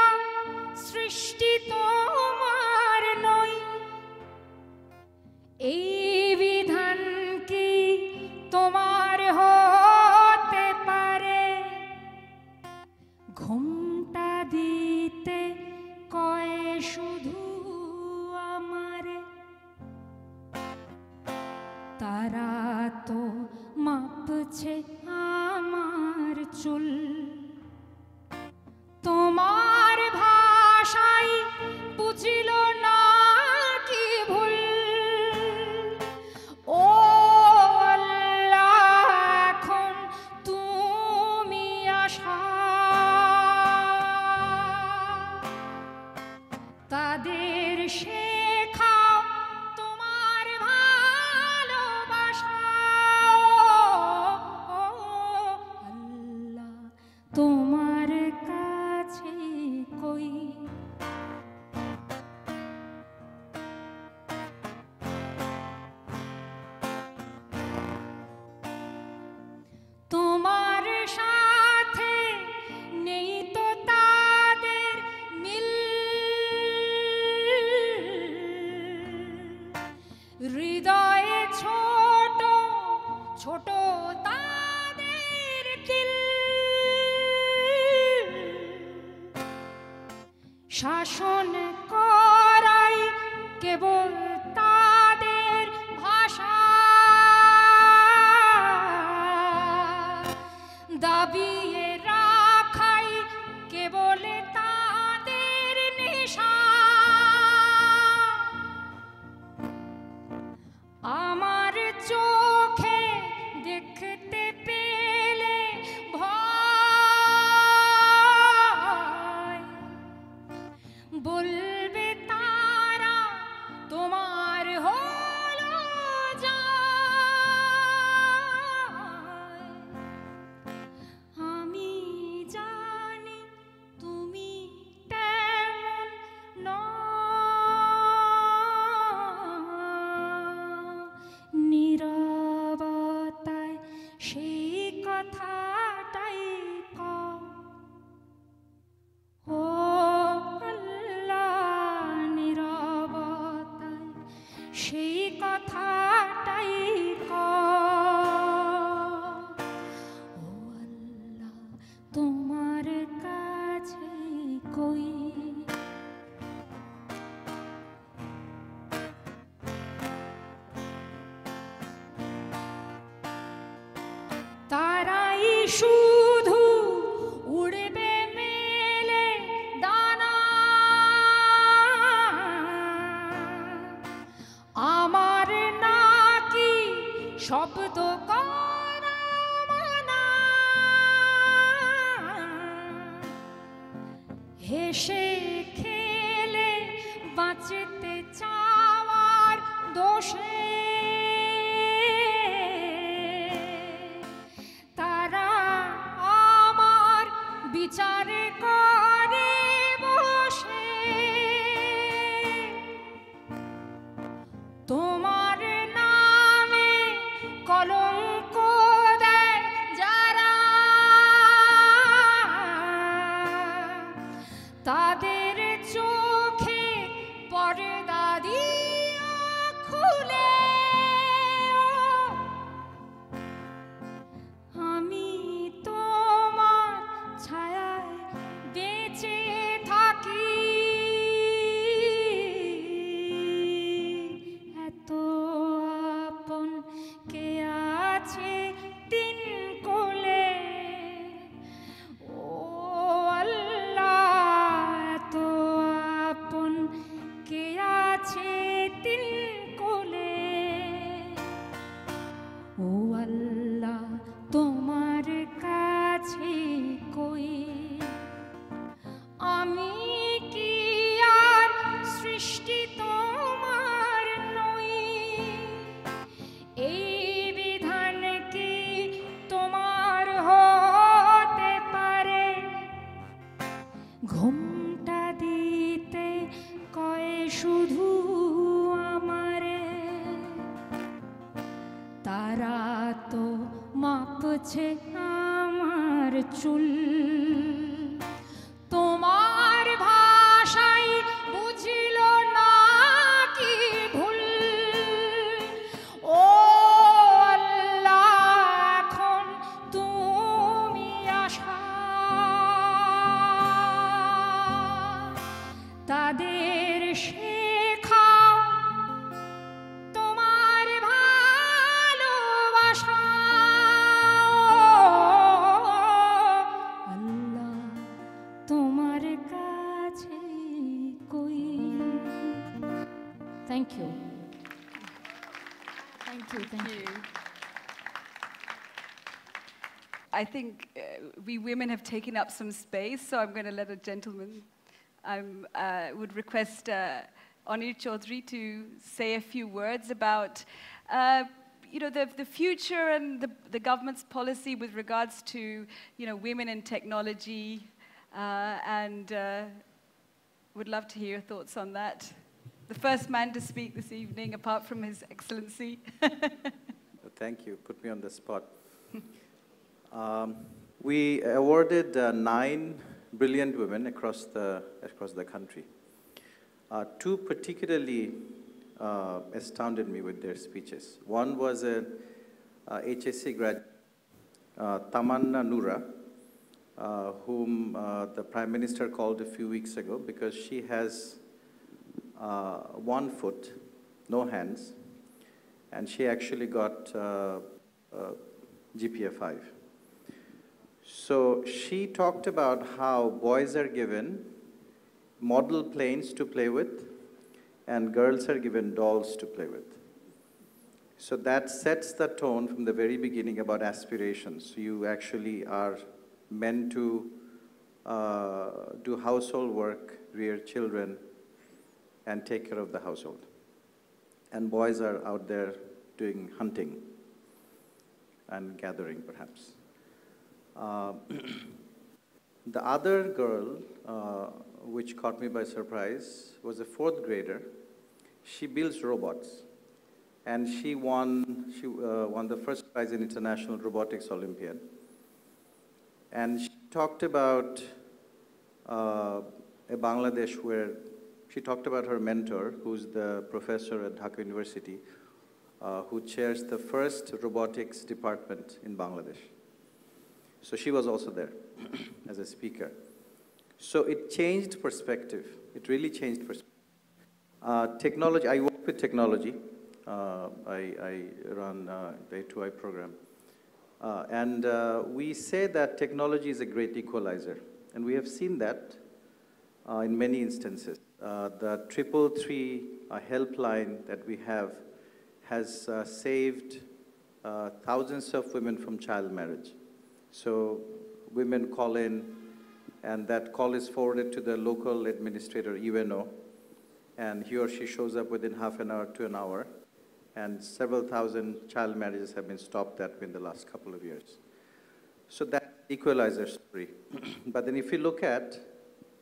srishti tomar noi ei vidhan ki tomar hote pare ঘুমটা দিতে কয় শুধু আমারে তারা তো মাপছে আমার চুল তোমার ভাষাই বুঝিল না কি ভুল ও আল্লাহ এখন তুমি আশা তাদের শেখাও তোমার ভালোবাসা আল্লাহ তোমার কাছে কই তোমার সাথে নেই তো তাদের মিল হৃদয়ে ছোট ছোট তাদের দিল শাসন করাই কেবল তাদের ভাষা দাবিয়ে রাখাই কেবল তাদের নেশা আমার চোখে দেখতে পেলে ভয় বলবে তারা তোমার হলো যায় আমি জানি তুমি তেমন নীরবতায় সেই কথাটাই কও ও আল্লাহ নীরবতায় সেই কথাটাই কও ও আল্লাহ তোমার কাছে কই তারাই শুধু উড়বে মেলে দানা আমার নাকি শব্দ করা মানা হেসে খেলে বাঁচতে চাওয়ার দোষে বিচার করে বসে তোমার নামে কলঙ্ক দেয় যারা তাদের চোখে পর্দা দিয়া খুলে আমি তোমার ছায়ায় বেঁচে থাকি এত আপন কে আছে তিন কোলে ও আল্লাহ এত আপন কে আছে তিন কোলে ও আল্লাহ তোমার কাছে কই আমি কি আর সৃষ্টি তোমার নই এই বিধান কি তোমার হতে পারে ঘুমটা দিতে কয় শুধু আমারে তারা তো মাপছে আমার চুল তোমার ভাষাই বুঝিল না কি ভুল ও আল্লাহ এখন তুমি আশা তাদের শেখাও তোমার ভালোবাসা আল্লাহ তোমার কাছে কই thank you thank you thank you I think we women have taken up some space, so I'm going to let a gentleman. I would request Anil Chaudhary to say a few words about the future and the government's policy with regards to women in technology, and would love to hear your thoughts on that. The first man to speak this evening, apart from His Excellency. Thank you. Put me on the spot. We awarded 9 brilliant women across the country. Two particularly astounded me with their speeches. One was a HSC graduate, Tamanna Noora, whom the Prime Minister called a few weeks ago because she has 1 foot, no hands, and she actually got GPA 5. So she talked about how boys are given model planes to play with and girls are given dolls to play with. So that sets the tone from the very beginning about aspirations. You actually are meant to do household work, rear children, and take care of the household. And boys are out there doing hunting and gathering, perhaps. The other girl, which caught me by surprise, was a 4th grader. She builds robots, and she won the first prize in International Robotics Olympiad. And she talked about a Bangladesh where she talked about her mentor, who's the professor at Dhaka University, who chairs the first robotics department in Bangladesh. So she was also there as a speaker. So it changed perspective. It really changed perspective. Technology, I work with technology. I run the A2I program. And we say that technology is a great equalizer. And we have seen that in many instances. The 333 helpline that we have has saved thousands of women from child marriage. So women call in, and that call is forwarded to the local administrator, UNO, and he or she shows up within half an hour to an hour, and several thousand child marriages have been stopped that in the last couple of years. So that equalizer story. But then if you look at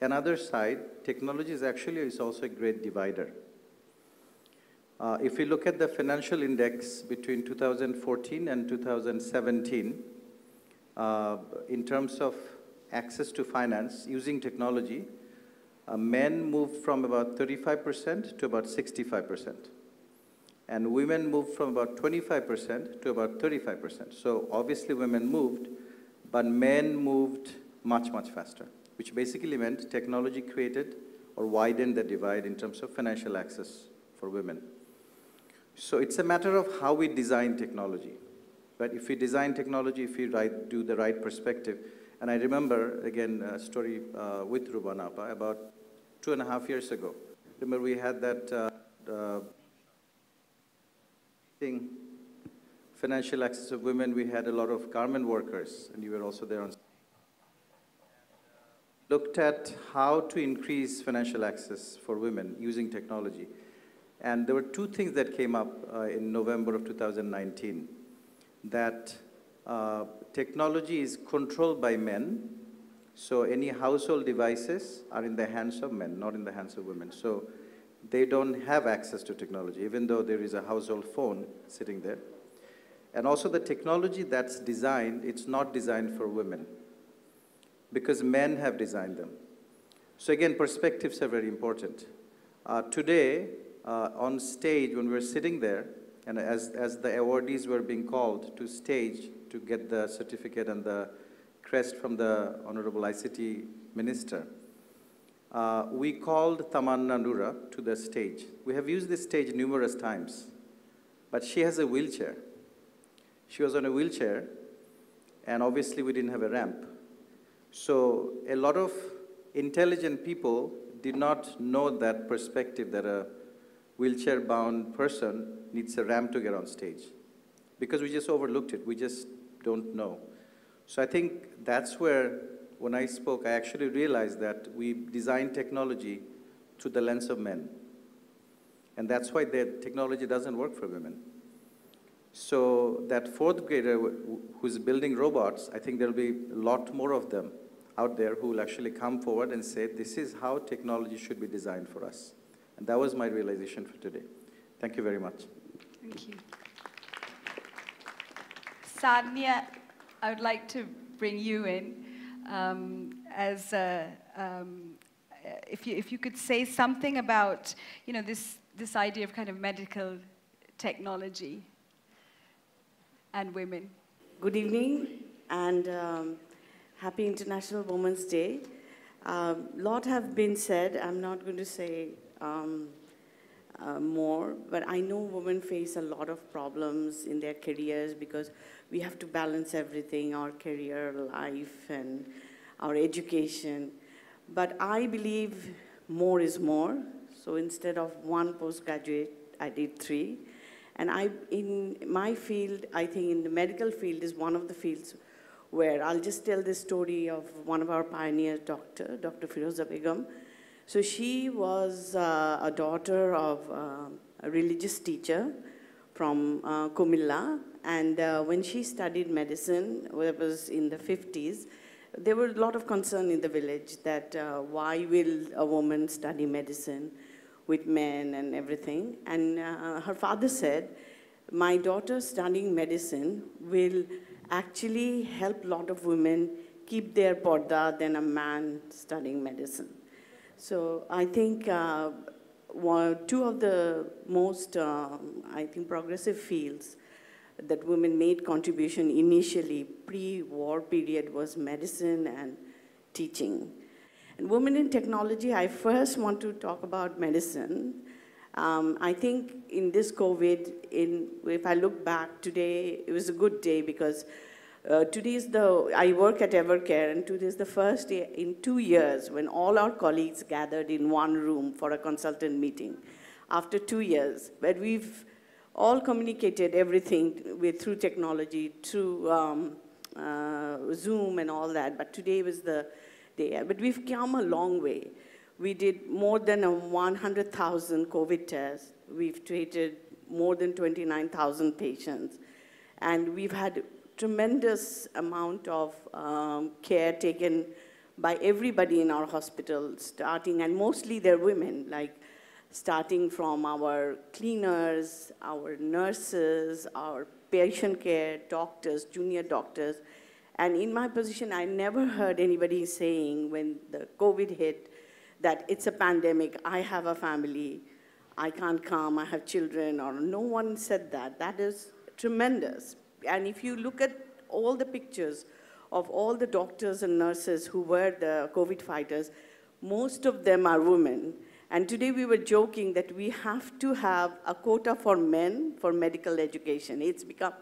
another side, technology is also a great divider. If we look at the financial index between 2014 and 2017, in terms of access to finance using technology, men moved from about 35% to about 65%. And women moved from about 25% to about 35%. So obviously women moved, but men moved much, much faster, which basically meant technology created or widened the divide in terms of financial access for women. So it's a matter of how we design technology. But if we design technology, if we do the right perspective, and I remember, again, a story with Rubanapa about 2.5 years ago. Remember we had that thing, financial access of women. We had a lot of garment workers, and you were also there on. Looked at how to increase financial access for women using technology. And there were two things that came up in November of 2019, that technology is controlled by men, so any household devices are in the hands of men, not in the hands of women. So they don't have access to technology, even though there is a household phone sitting there. And also the technology that's designed, it's not designed for women, because men have designed them. So again, perspectives are very important. Today, on stage, when we're sitting there, and as the awardees were being called to stage to get the certificate and the crest from the Honorable ICT Minister, we called Tamanna Nura to the stage. We have used this stage numerous times, but she has a wheelchair. She was on a wheelchair, and obviously we didn't have a ramp. So a lot of intelligent people did not know that perspective, that a wheelchair-bound person needs a ramp to get on stage, because we just overlooked it. We just don't know. So I think that's where, when I spoke, I actually realized that we design technology through the lens of men. And that's why the technology doesn't work for women. So that fourth grader who's building robots, I think there'll be a lot more of them out there who will actually come forward and say, this is how technology should be designed for us. And that was my realization for today. Thank you very much. Thank you. Sanya, I would like to bring you in as if you could say something about this idea of kind of medical technology and women. Good evening and happy International Women's Day. Lot have been said. I'm not going to say more, but I know women face a lot of problems in their careers because we have to balance everything, our career, life, and our education. But I believe more is more. So instead of one postgraduate, I did 3. And in my field, I think in the medical field is one of the fields where I'll just tell the story of one of our pioneers, Dr. Firoza Begum. So she was a daughter of a religious teacher from Kumilla. And when she studied medicine, it was in the 50s, there were a lot of concern in the village that why will a woman study medicine with men and everything. And her father said, my daughter studying medicine will actually help a lot of women keep their porda than a man studying medicine. So I think two of the most, I think, progressive fields that women made contribution initially, pre-war period, was medicine and teaching. And women in technology, I first want to talk about medicine. I think in this COVID, if I look back today, it was a good day because today is I work at Evercare, and today is the first day in 2 years when all our colleagues gathered in one room for a consultant meeting. After 2 years, but we've all communicated everything through technology, through Zoom and all that, but today was the day. But we've come a long way. We did more than 100,000 COVID tests. We've treated more than 29,000 patients. And we've had tremendous amount of care taken by everybody in our hospital, starting, and mostly they're women, like starting from our cleaners, our nurses, our patient care, doctors, junior doctors. And in my position, I never heard anybody saying when the COVID hit that it's a pandemic, I have a family, I can't come, I have children, or no one said that. That is tremendous. And if you look at all the pictures of all the doctors and nurses who were the COVID fighters, most of them are women. And today we were joking that we have to have a quota for men for medical education. It's become,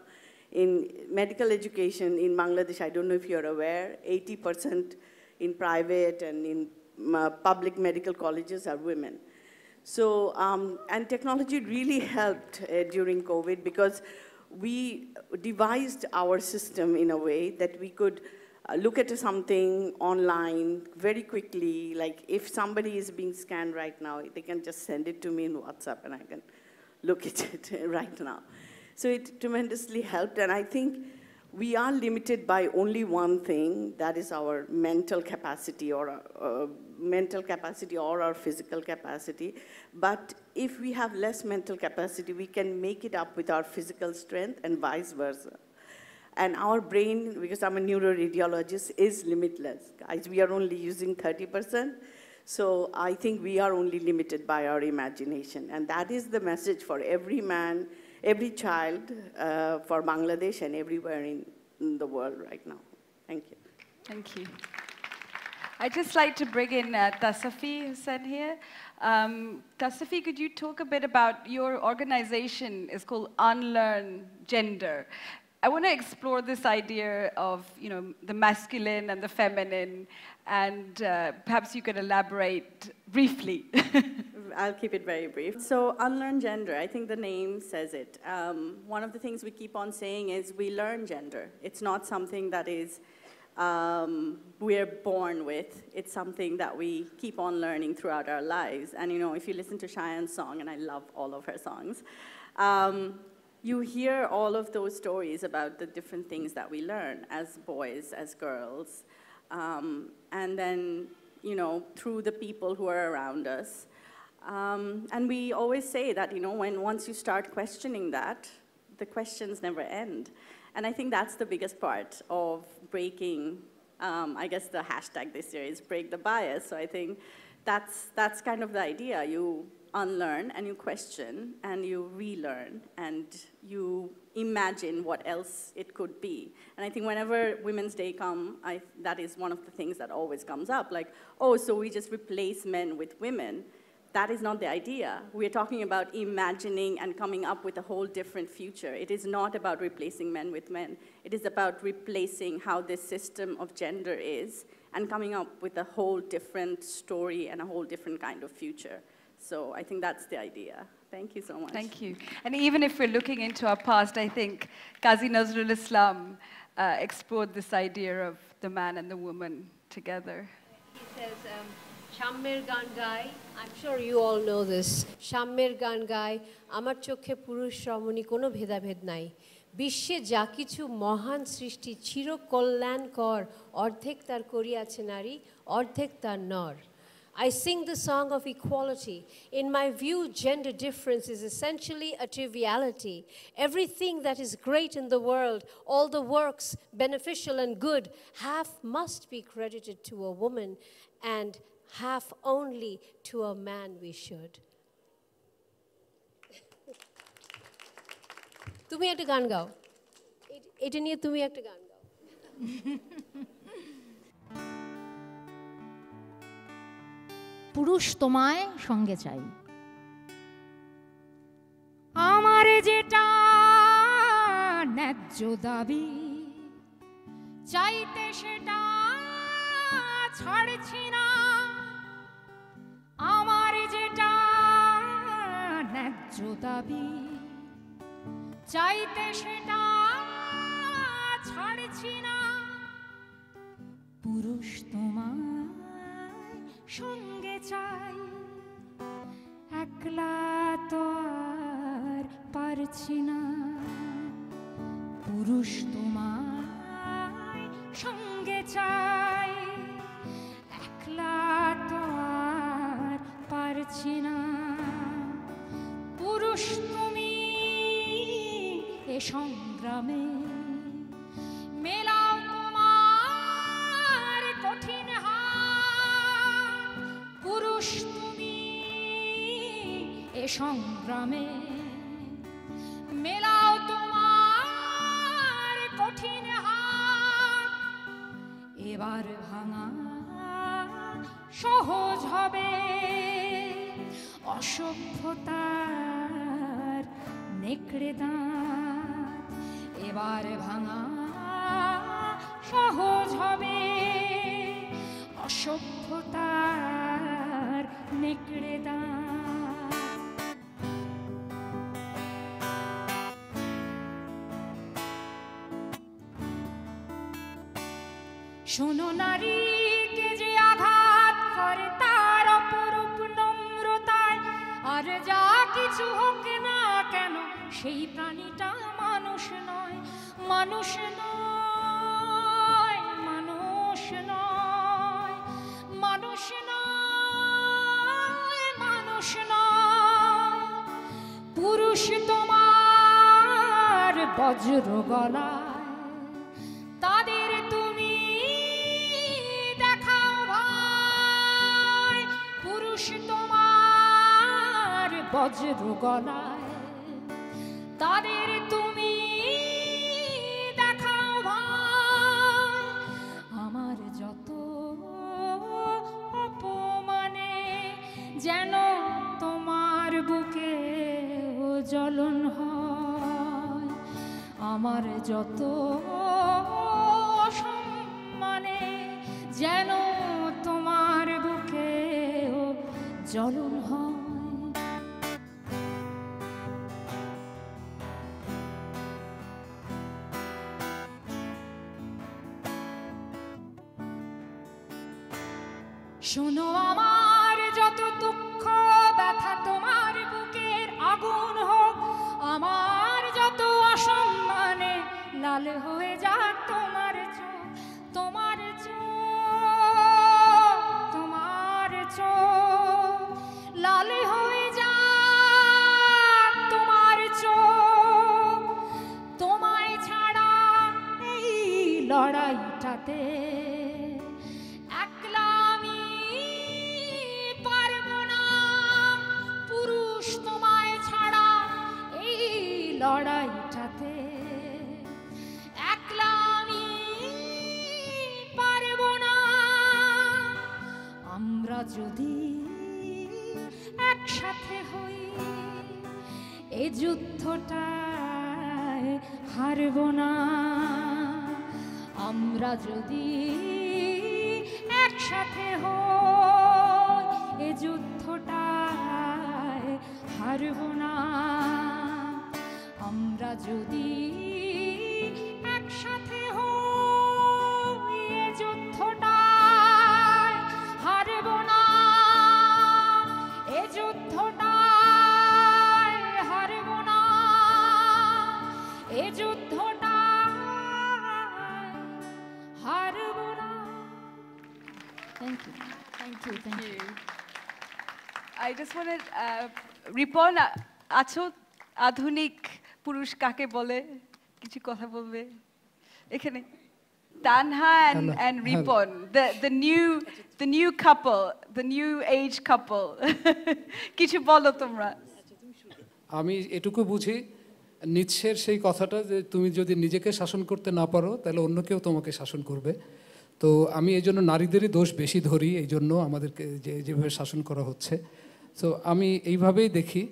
in medical education in Bangladesh, I don't know if you're aware, 80% in private and in public medical colleges are women. So, and technology really helped during COVID because we devised our system in a way that we could look at something online very quickly. Like if somebody is being scanned right now, they can just send it to me in WhatsApp and I can look at it right now. So it tremendously helped, and I think we are limited by only one thing, that is our mental capacity or our physical capacity. But if we have less mental capacity, we can make it up with our physical strength and vice versa. And our brain, because I'm a neuroradiologist, is limitless. Guys, we are only using 30%. So I think we are only limited by our imagination. And that is the message for every man, every child, for Bangladesh and everywhere in the world right now. Thank you. Thank you. I'd just like to bring in Tasafi Hussain here. Tasafi, could you talk a bit about your organization is called Unlearn Gender. I want to explore this idea of, you know, the masculine and the feminine, and perhaps you could elaborate briefly. I'll keep it very brief. So Unlearn Gender, I think the name says it. One of the things we keep on saying is we learn gender. It's not something that is we're born with. It's something that we keep on learning throughout our lives. And you know, if you listen to Cheyenne's song, and I love all of her songs, you hear all of those stories about the different things that we learn as boys, as girls, and then, you know, through the people who are around us. And we always say that, you know, once you start questioning that, the questions never end. And I think that's the biggest part of breaking, I guess the hashtag this year is break the bias. So I think that's kind of the idea. You unlearn and you question and you relearn and you imagine what else it could be. And I think whenever Women's Day comes, that is one of the things that always comes up. Like, oh, so we just replace men with women. That is not the idea. We're talking about imagining and coming up with a whole different future. It is not about replacing men with men. It is about replacing how this system of gender is and coming up with a whole different story and a whole different kind of future. So I think that's the idea. Thank you so much. Thank you. And even if we're looking into our past, I think Kazi Nazrul Islam explored this idea of the man and the woman together. He says, Shammer গান গাই, I'm sure you all know this. Shammer গান গাই, আমার চোখে পুরুষ রমণী কোনো ভেদাভেদ নাই। বিশ্বে যা কিছু মহান সৃষ্টি চির কল্যাণকর, অর্ধেক তার করিয়াছে নারী, অর্ধেক তার নর। I sing the song of equality. In my view, gender difference is essentially a triviality. Everything that is great in the world, all the works beneficial and good, half must be credited to a woman and half only to a man we should. তুমি একটা গান গাও, এটা নিয়ে তুমি একটা গান গাও। পুরুষ তোমায় সঙ্গে চাই। আমার যেটা ন্যায্য দাবি চাইতে সেটা ছাড়ছি না। আমার যেটা ন্যায্য দাবি চাইতে সেটা ছাড়ছি না। পুরুষ তোমায় সঙ্গে চাই, একলা তো আর পারছি না। পুরুষ তোমায় সঙ্গে চাই একলা তো আর পারছি না পুরুষ তুমি এ সংগ্রামে মেলাও তোমার কঠিন হাত পুরুষ তুমি এ সংগ্রামে মেলাও তোমার কঠিন হাত এবার ভাঙা সহজ হবে অসভ্যতার নেকড়ে দাঁত এবার ভাঙা সহজ হবে অসভ্যতার নেকড়ে দাঁত শোনো নারীকে যে আঘাত করে তার অপরূপ নম্রতায় আর যা কিছু হোক না কেন সেই প্রাণীটা মানুষ নয় মানুষ নয় মানুষ নয় মানুষ নয় মানুষ নয় পুরুষ তোমার বজ্র গলায় তাদের তুমি দেখাও ভাই পুরুষ তোমার বজ্র গলায় তাদের তুমি দেখাও ভাই আমার যত অপমানে যেন তোমার বুকে জ্বলন হয় আমার যত অসম্মানে যেন তোমার বুকে জ্বলন হয় শোনো আমার যত দুঃখ ব্যথা তোমার বুকের আগুন হোক আমার যত অসম্মানে লাল হয়ে যাক তোমার চোখ তোমার চোখ তোমার চোখ লাল হয়ে যাক তোমার চোখ তোমায় ছাড়া এই লড়াইটাতে লড়াইটাতে একলা আমি পারব না আমরা যদি একসাথে হই এই যুদ্ধটায় হারব না আমরা যদি একসাথে হই এই যুদ্ধটায় হারব না আমরা যদি একসাথে হই এ যুদ্ধটায় হারব না এ যুদ্ধটায় হারব না এ যুদ্ধটায় হারব না Thank you. Thank you. Thank you. I just wanted Ripon আছো আধুনিক পুরুষ কাকে বলে কিছু কথা বলবে এখানে Tanha and Ripon the new couple the new age couple কিছু বলো তোমরা আমি এটুকু বুঝি নিৎসের সেই কথাটা যে তুমি যদি নিজেকে শাসন করতে না পারো তাহলে অন্য কেউ তোমাকে শাসন করবে তো আমি এই জন্য নারীদেরই দোষ বেশি ধরি এই জন্য আমাদেরকে যেভাবে শাসন করা হচ্ছে তো আমি এইভাবেই দেখি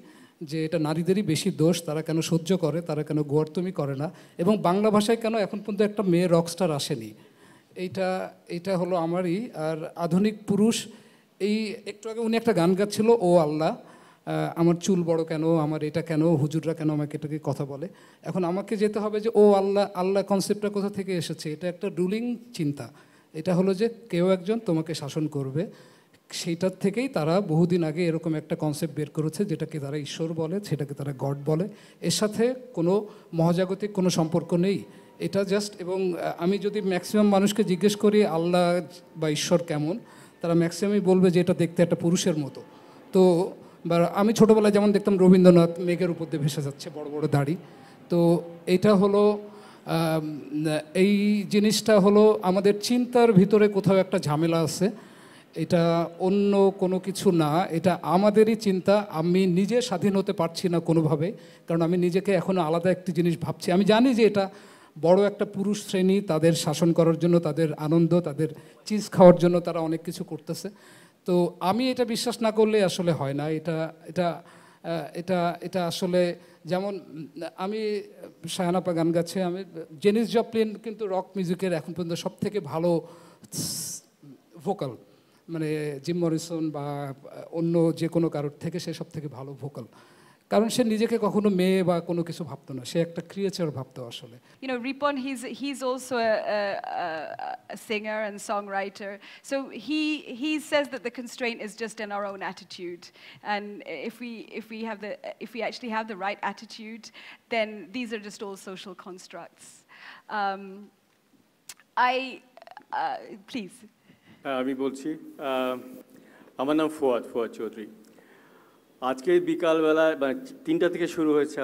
যে এটা নারীদেরই বেশি দোষ তারা কেন সহ্য করে তারা কেন গোয়ার্তমি করে না এবং বাংলা ভাষায় কেন এখন পর্যন্ত একটা মেয়ে রকস্টার আসেনি এইটা হলো আমারই আর আধুনিক পুরুষ এই একটু আগে উনি একটা গান গাচ্ছিল ও আল্লাহ আমার চুল বড় কেন আমার এটা কেন হুজুররা কেন আমাকে এটাকে কথা বলে এখন আমাকে যেতে হবে যে ও আল্লাহ আল্লাহ কনসেপ্টটা কোথা থেকে এসেছে এটা একটা রুলিং চিন্তা এটা হলো যে কেউ একজন তোমাকে শাসন করবে সেইটার থেকেই তারা বহুদিন আগে এরকম একটা কনসেপ্ট বের করেছে যেটাকে তারা ঈশ্বর বলে সেটাকে তারা গড বলে এর সাথে কোনো মহাজাগতিক কোনো সম্পর্ক নেই এটা জাস্ট, এবং আমি যদি ম্যাক্সিমাম মানুষকে জিজ্ঞেস করি আল্লাহ বা ঈশ্বর কেমন, তারা ম্যাক্সিমামই বলবে যে এটা দেখতে একটা পুরুষের মতো। তো বা আমি ছোটোবেলায় যেমন দেখতাম রবীন্দ্রনাথ মেঘের উপর দিয়ে ভেসে যাচ্ছে, বড় বড় দাড়ি। তো এটা হলো এই জিনিসটা হলো আমাদের চিন্তার ভিতরে কোথাও একটা ঝামেলা আছে। এটা অন্য কোনো কিছু না, এটা আমাদেরই চিন্তা। আমি নিজে স্বাধীন হতে পারছি না কোনোভাবে, কারণ আমি নিজেকে এখনও আলাদা একটি জিনিস ভাবছি। আমি জানি যে এটা বড় একটা পুরুষ শ্রেণী, তাদের শাসন করার জন্য, তাদের আনন্দ, তাদের চিজ খাওয়ার জন্য তারা অনেক কিছু করতেছে। তো আমি এটা বিশ্বাস না করলে আসলে হয় না। এটা এটা এটা এটা আসলে যেমন আমি শাহানাপা গান গাচ্ছে, আমি জেনিস জপলিন কিন্তু রক মিউজিকের এখন পর্যন্ত সবথেকে ভালো ভোকাল, মানে জিম মরিসন বা অন্য যে কোনো কারোর থেকে সে সব থেকে ভালো ভোকাল, কারণ সে নিজেকে কখনো মেয়ে বা কোনো কিছু ভাবতো না, সে একটা ক্রিয়েচার ভাবতো আসলে। You know, Ripon, he's also a singer and songwriter. So he says that the constraint is just in our own attitude, and if we actually have the right attitude, then these are just all social constructs. Please. আমি বলছি, আমার নাম ফুয়াদ চৌধুরী। আজকে বিকালবেলা মানে 3টা থেকে শুরু হয়েছে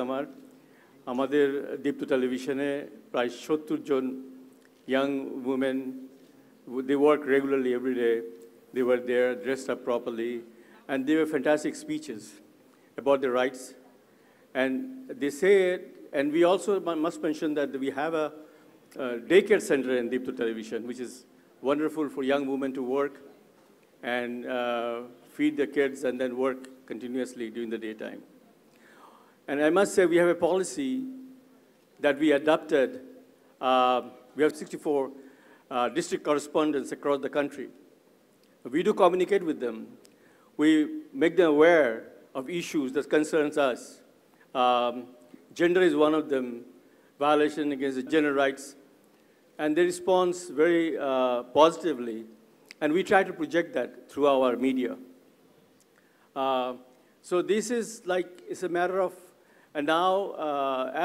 আমাদের দীপ্ত টেলিভিশনে প্রায় 70 জন young women, they work regularly every day. They were there, dressed up properly, and they were fantastic speeches about their rights. And they say, and we also must mention that we have a daycare center in Deepto Television, which is wonderful for young women to work and feed their kids and then work continuously during the daytime. And I must say we have a policy that we adopted. We have 64 district correspondents across the country. We do communicate with them. We make them aware of issues that concerns us. Gender is one of them, violation against gender rights. And they respond very positively. And we try to project that through our media. So this is like, it's a matter of, and now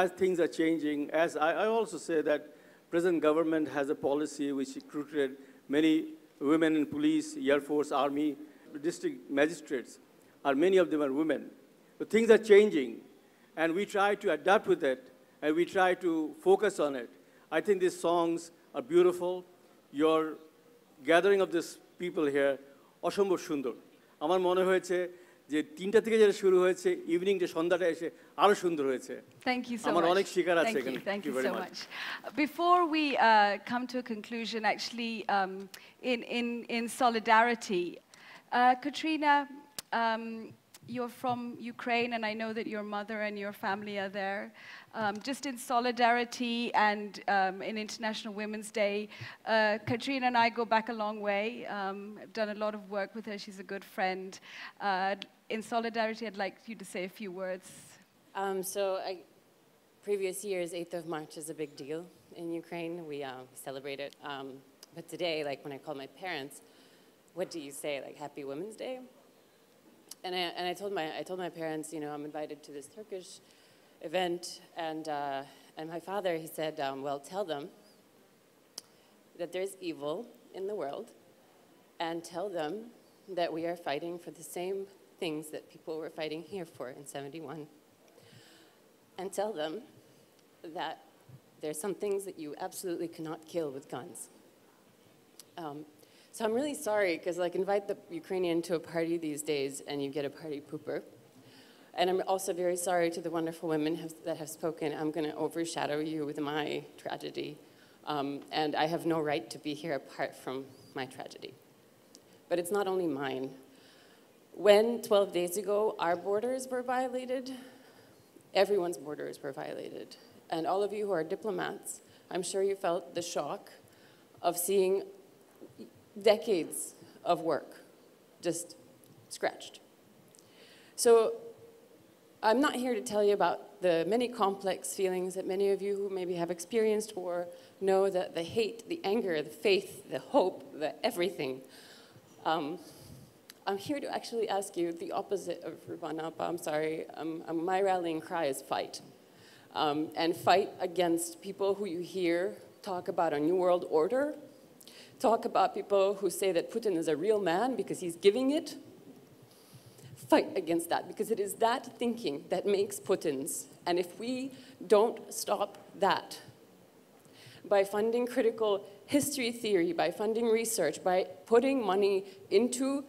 as things are changing, as I also say that present government has a policy which recruited many women in police, Air Force, Army, district magistrates, many of them are women. So things are changing, and we try to adapt with it, and we try to focus on it. I think these songs are beautiful. Your gathering of these people here, অসম্ভব সুন্দর। আমার মনে হয়েছে যে 3টা থেকে যেটা শুরু হয়েছে, ইভিনিংটা সন্ধ্যাটা এসে আরো সুন্দর হয়েছে। Thank you so much. আমার অনেক শিকার আছে এখানে। Thank you so much. Before we come to a conclusion, actually, in solidarity, Katrina, you're from Ukraine, and I know that your mother and your family are there. Just in solidarity and in International Women's Day, Katrina and I go back a long way. I've done a lot of work with her. She's a good friend. In solidarity, I'd like you to say a few words. Previous years, 8th of March is a big deal in Ukraine. We celebrate it. But today, like when I call my parents, what do you say? Like Happy Women's Day? And I told my parents, you know, I'm invited to this Turkish event, and my father, he said, well, tell them that there's evil in the world, and tell them that we are fighting for the same things that people were fighting here for in 71, and tell them that there's some things that you absolutely cannot kill with guns. So I'm really sorry, because like invite the Ukrainian to a party these days and you get a party pooper. And I'm also very sorry to the wonderful women that have spoken. I'm going to overshadow you with my tragedy. And I have no right to be here apart from my tragedy. But it's not only mine. When 12 days ago our borders were violated, everyone's borders were violated. And all of you who are diplomats, I'm sure you felt the shock of seeing decades of work just scratched. So I'm not here to tell you about the many complex feelings that many of you who maybe have experienced or know, that the hate, the anger, the faith, the hope, the everything. I'm here to actually ask you the opposite of Rubanapa. I'm sorry. My rallying cry is fight. and fight against people who you hear talk about a new world order, talk about people who say that Putin is a real man because he's giving it. Fight against that, because it is that thinking that makes Putin's. And if we don't stop that, by funding critical history theory, by funding research, by putting money into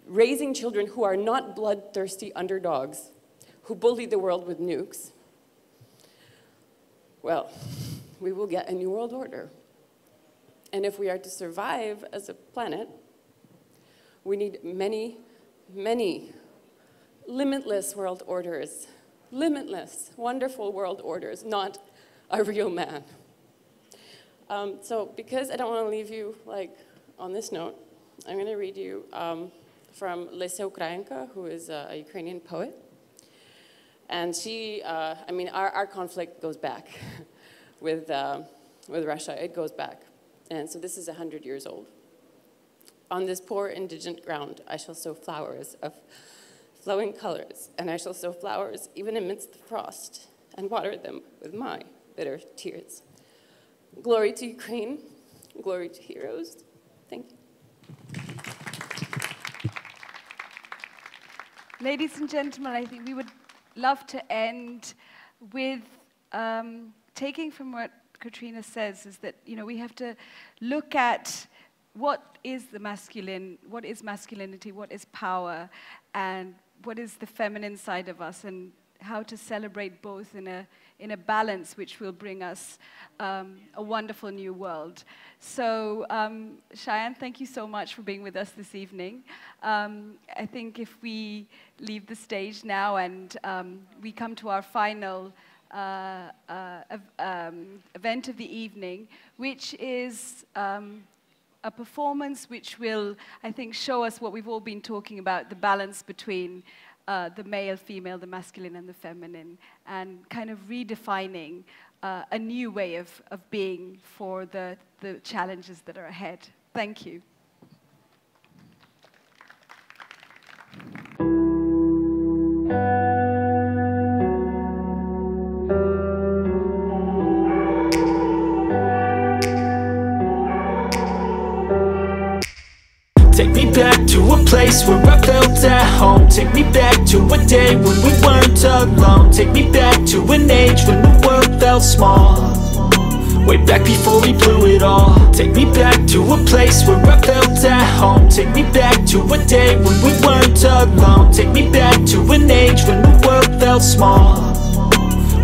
raising children who are not bloodthirsty underdogs, who bully the world with nukes, well, we will get a new world order. And if we are to survive as a planet, we need many, many limitless world orders, limitless, wonderful world orders, not a real man. So because I don't want to leave you like on this note, I'm going to read you from Lesa Ukrainka, who is a Ukrainian poet. And she, I mean, our conflict goes back with Russia. It goes back. And so this is 100 years old. On this poor indigent ground, I shall sow flowers of flowing colors, and I shall sow flowers even amidst the frost, and water them with my bitter tears. Glory to Ukraine, glory to heroes. Thank you. Ladies and gentlemen, I think we would love to end with taking from what Katrina says is that, you know, we have to look at what is the masculine, what is masculinity, what is power, and what is the feminine side of us, and how to celebrate both in a balance which will bring us a wonderful new world. So, Cheyenne, thank you so much for being with us this evening. I think if we leave the stage now and we come to our final event of the evening, which is a performance which will, I think, show us what we've all been talking about, the balance between the male, female, the masculine, and the feminine, and kind of redefining a new way of being for the challenges that are ahead. Thank you. Take me back to a place where I felt at home. Take me back to a day when we weren't alone. Take me back to an age when the world felt small, way back before we blew it all. Take me back to a place where I felt at home. Take me back to a day when we weren't alone. Take me back to an age when the world felt small,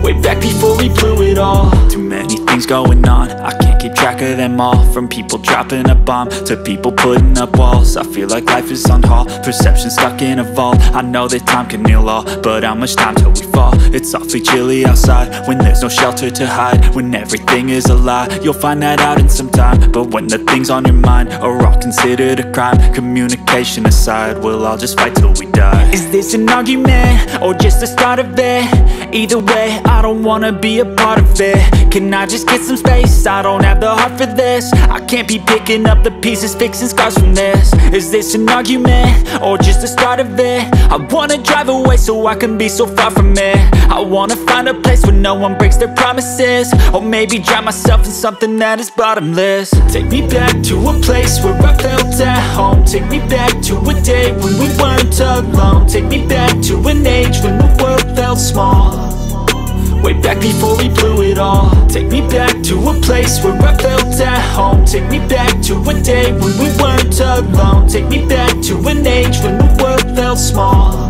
way back before we blew it all. Too many things going on, I can't keep track of them all. From people dropping a bomb to people putting up walls. I feel like life is on hold, perception stuck in a vault. I know that time can heal all, but how much time till we fall? It's awfully chilly outside when there's no shelter to hide. When everything is a lie, you'll find that out in some time. But when the things on your mind are all considered a crime, communication aside, we'll all just fight till we die. Is this an argument or just the start of it? Either way, I don't wanna be a part of it. Can I just get some space? I don't have the heart for this. I can't be picking up the pieces, fixing scars from this. Is this an argument or just the start of it? I wanna drive away so I can be so far from it. I wanna find a place where no one breaks their promises, or maybe drown myself in something that is bottomless. Take me back to a place where I felt at home. Take me back to a day when we weren't alone. Take me back to an age when the world felt small, way back before we blew it all. Take me back to a place where I felt at home. Take me back to a day when we weren't alone. Take me back to an age when the world felt small,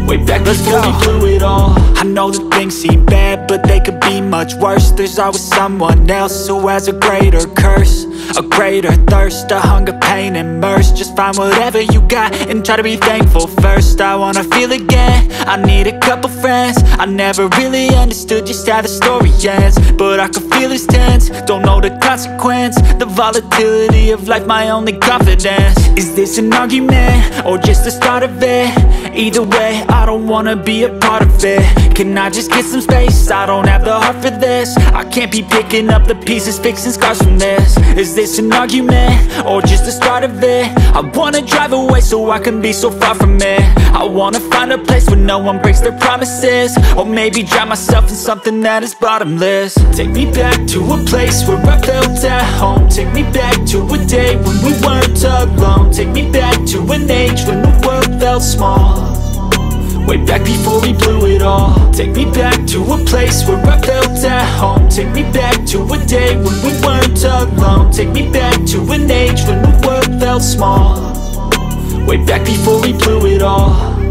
way back before we blew it all. I know that things seem bad, but they could be much worse. There's always someone else who has a greater curse, a greater thirst, a hunger, pain, and mercy. Just find whatever you got and try to be thankful first. I wanna feel again, I need a couple friends. I never really understood just how the story ends, but I can feel it's tense, don't know the consequence. The volatility of life, my only confidence. Is this an argument or just the start of it? Either way, I don't wanna be a part of it. Can I just get some space? I don't have the heart for this. I can't be picking up the pieces, fixing scars from this. Is this an argument, or just the start of it? I wanna drive away so I can be so far from it. I wanna find a place where no one breaks their promises, or maybe drown myself in something that is bottomless. Take me back to a place where I felt at home. Take me back to a day when we weren't alone. Take me back to an age when the world felt small, way back before we blew it all. Take me back to a place where I felt at home. Take me back to a day when we weren't alone. Take me back to an age when the world felt small, way back before we blew it all.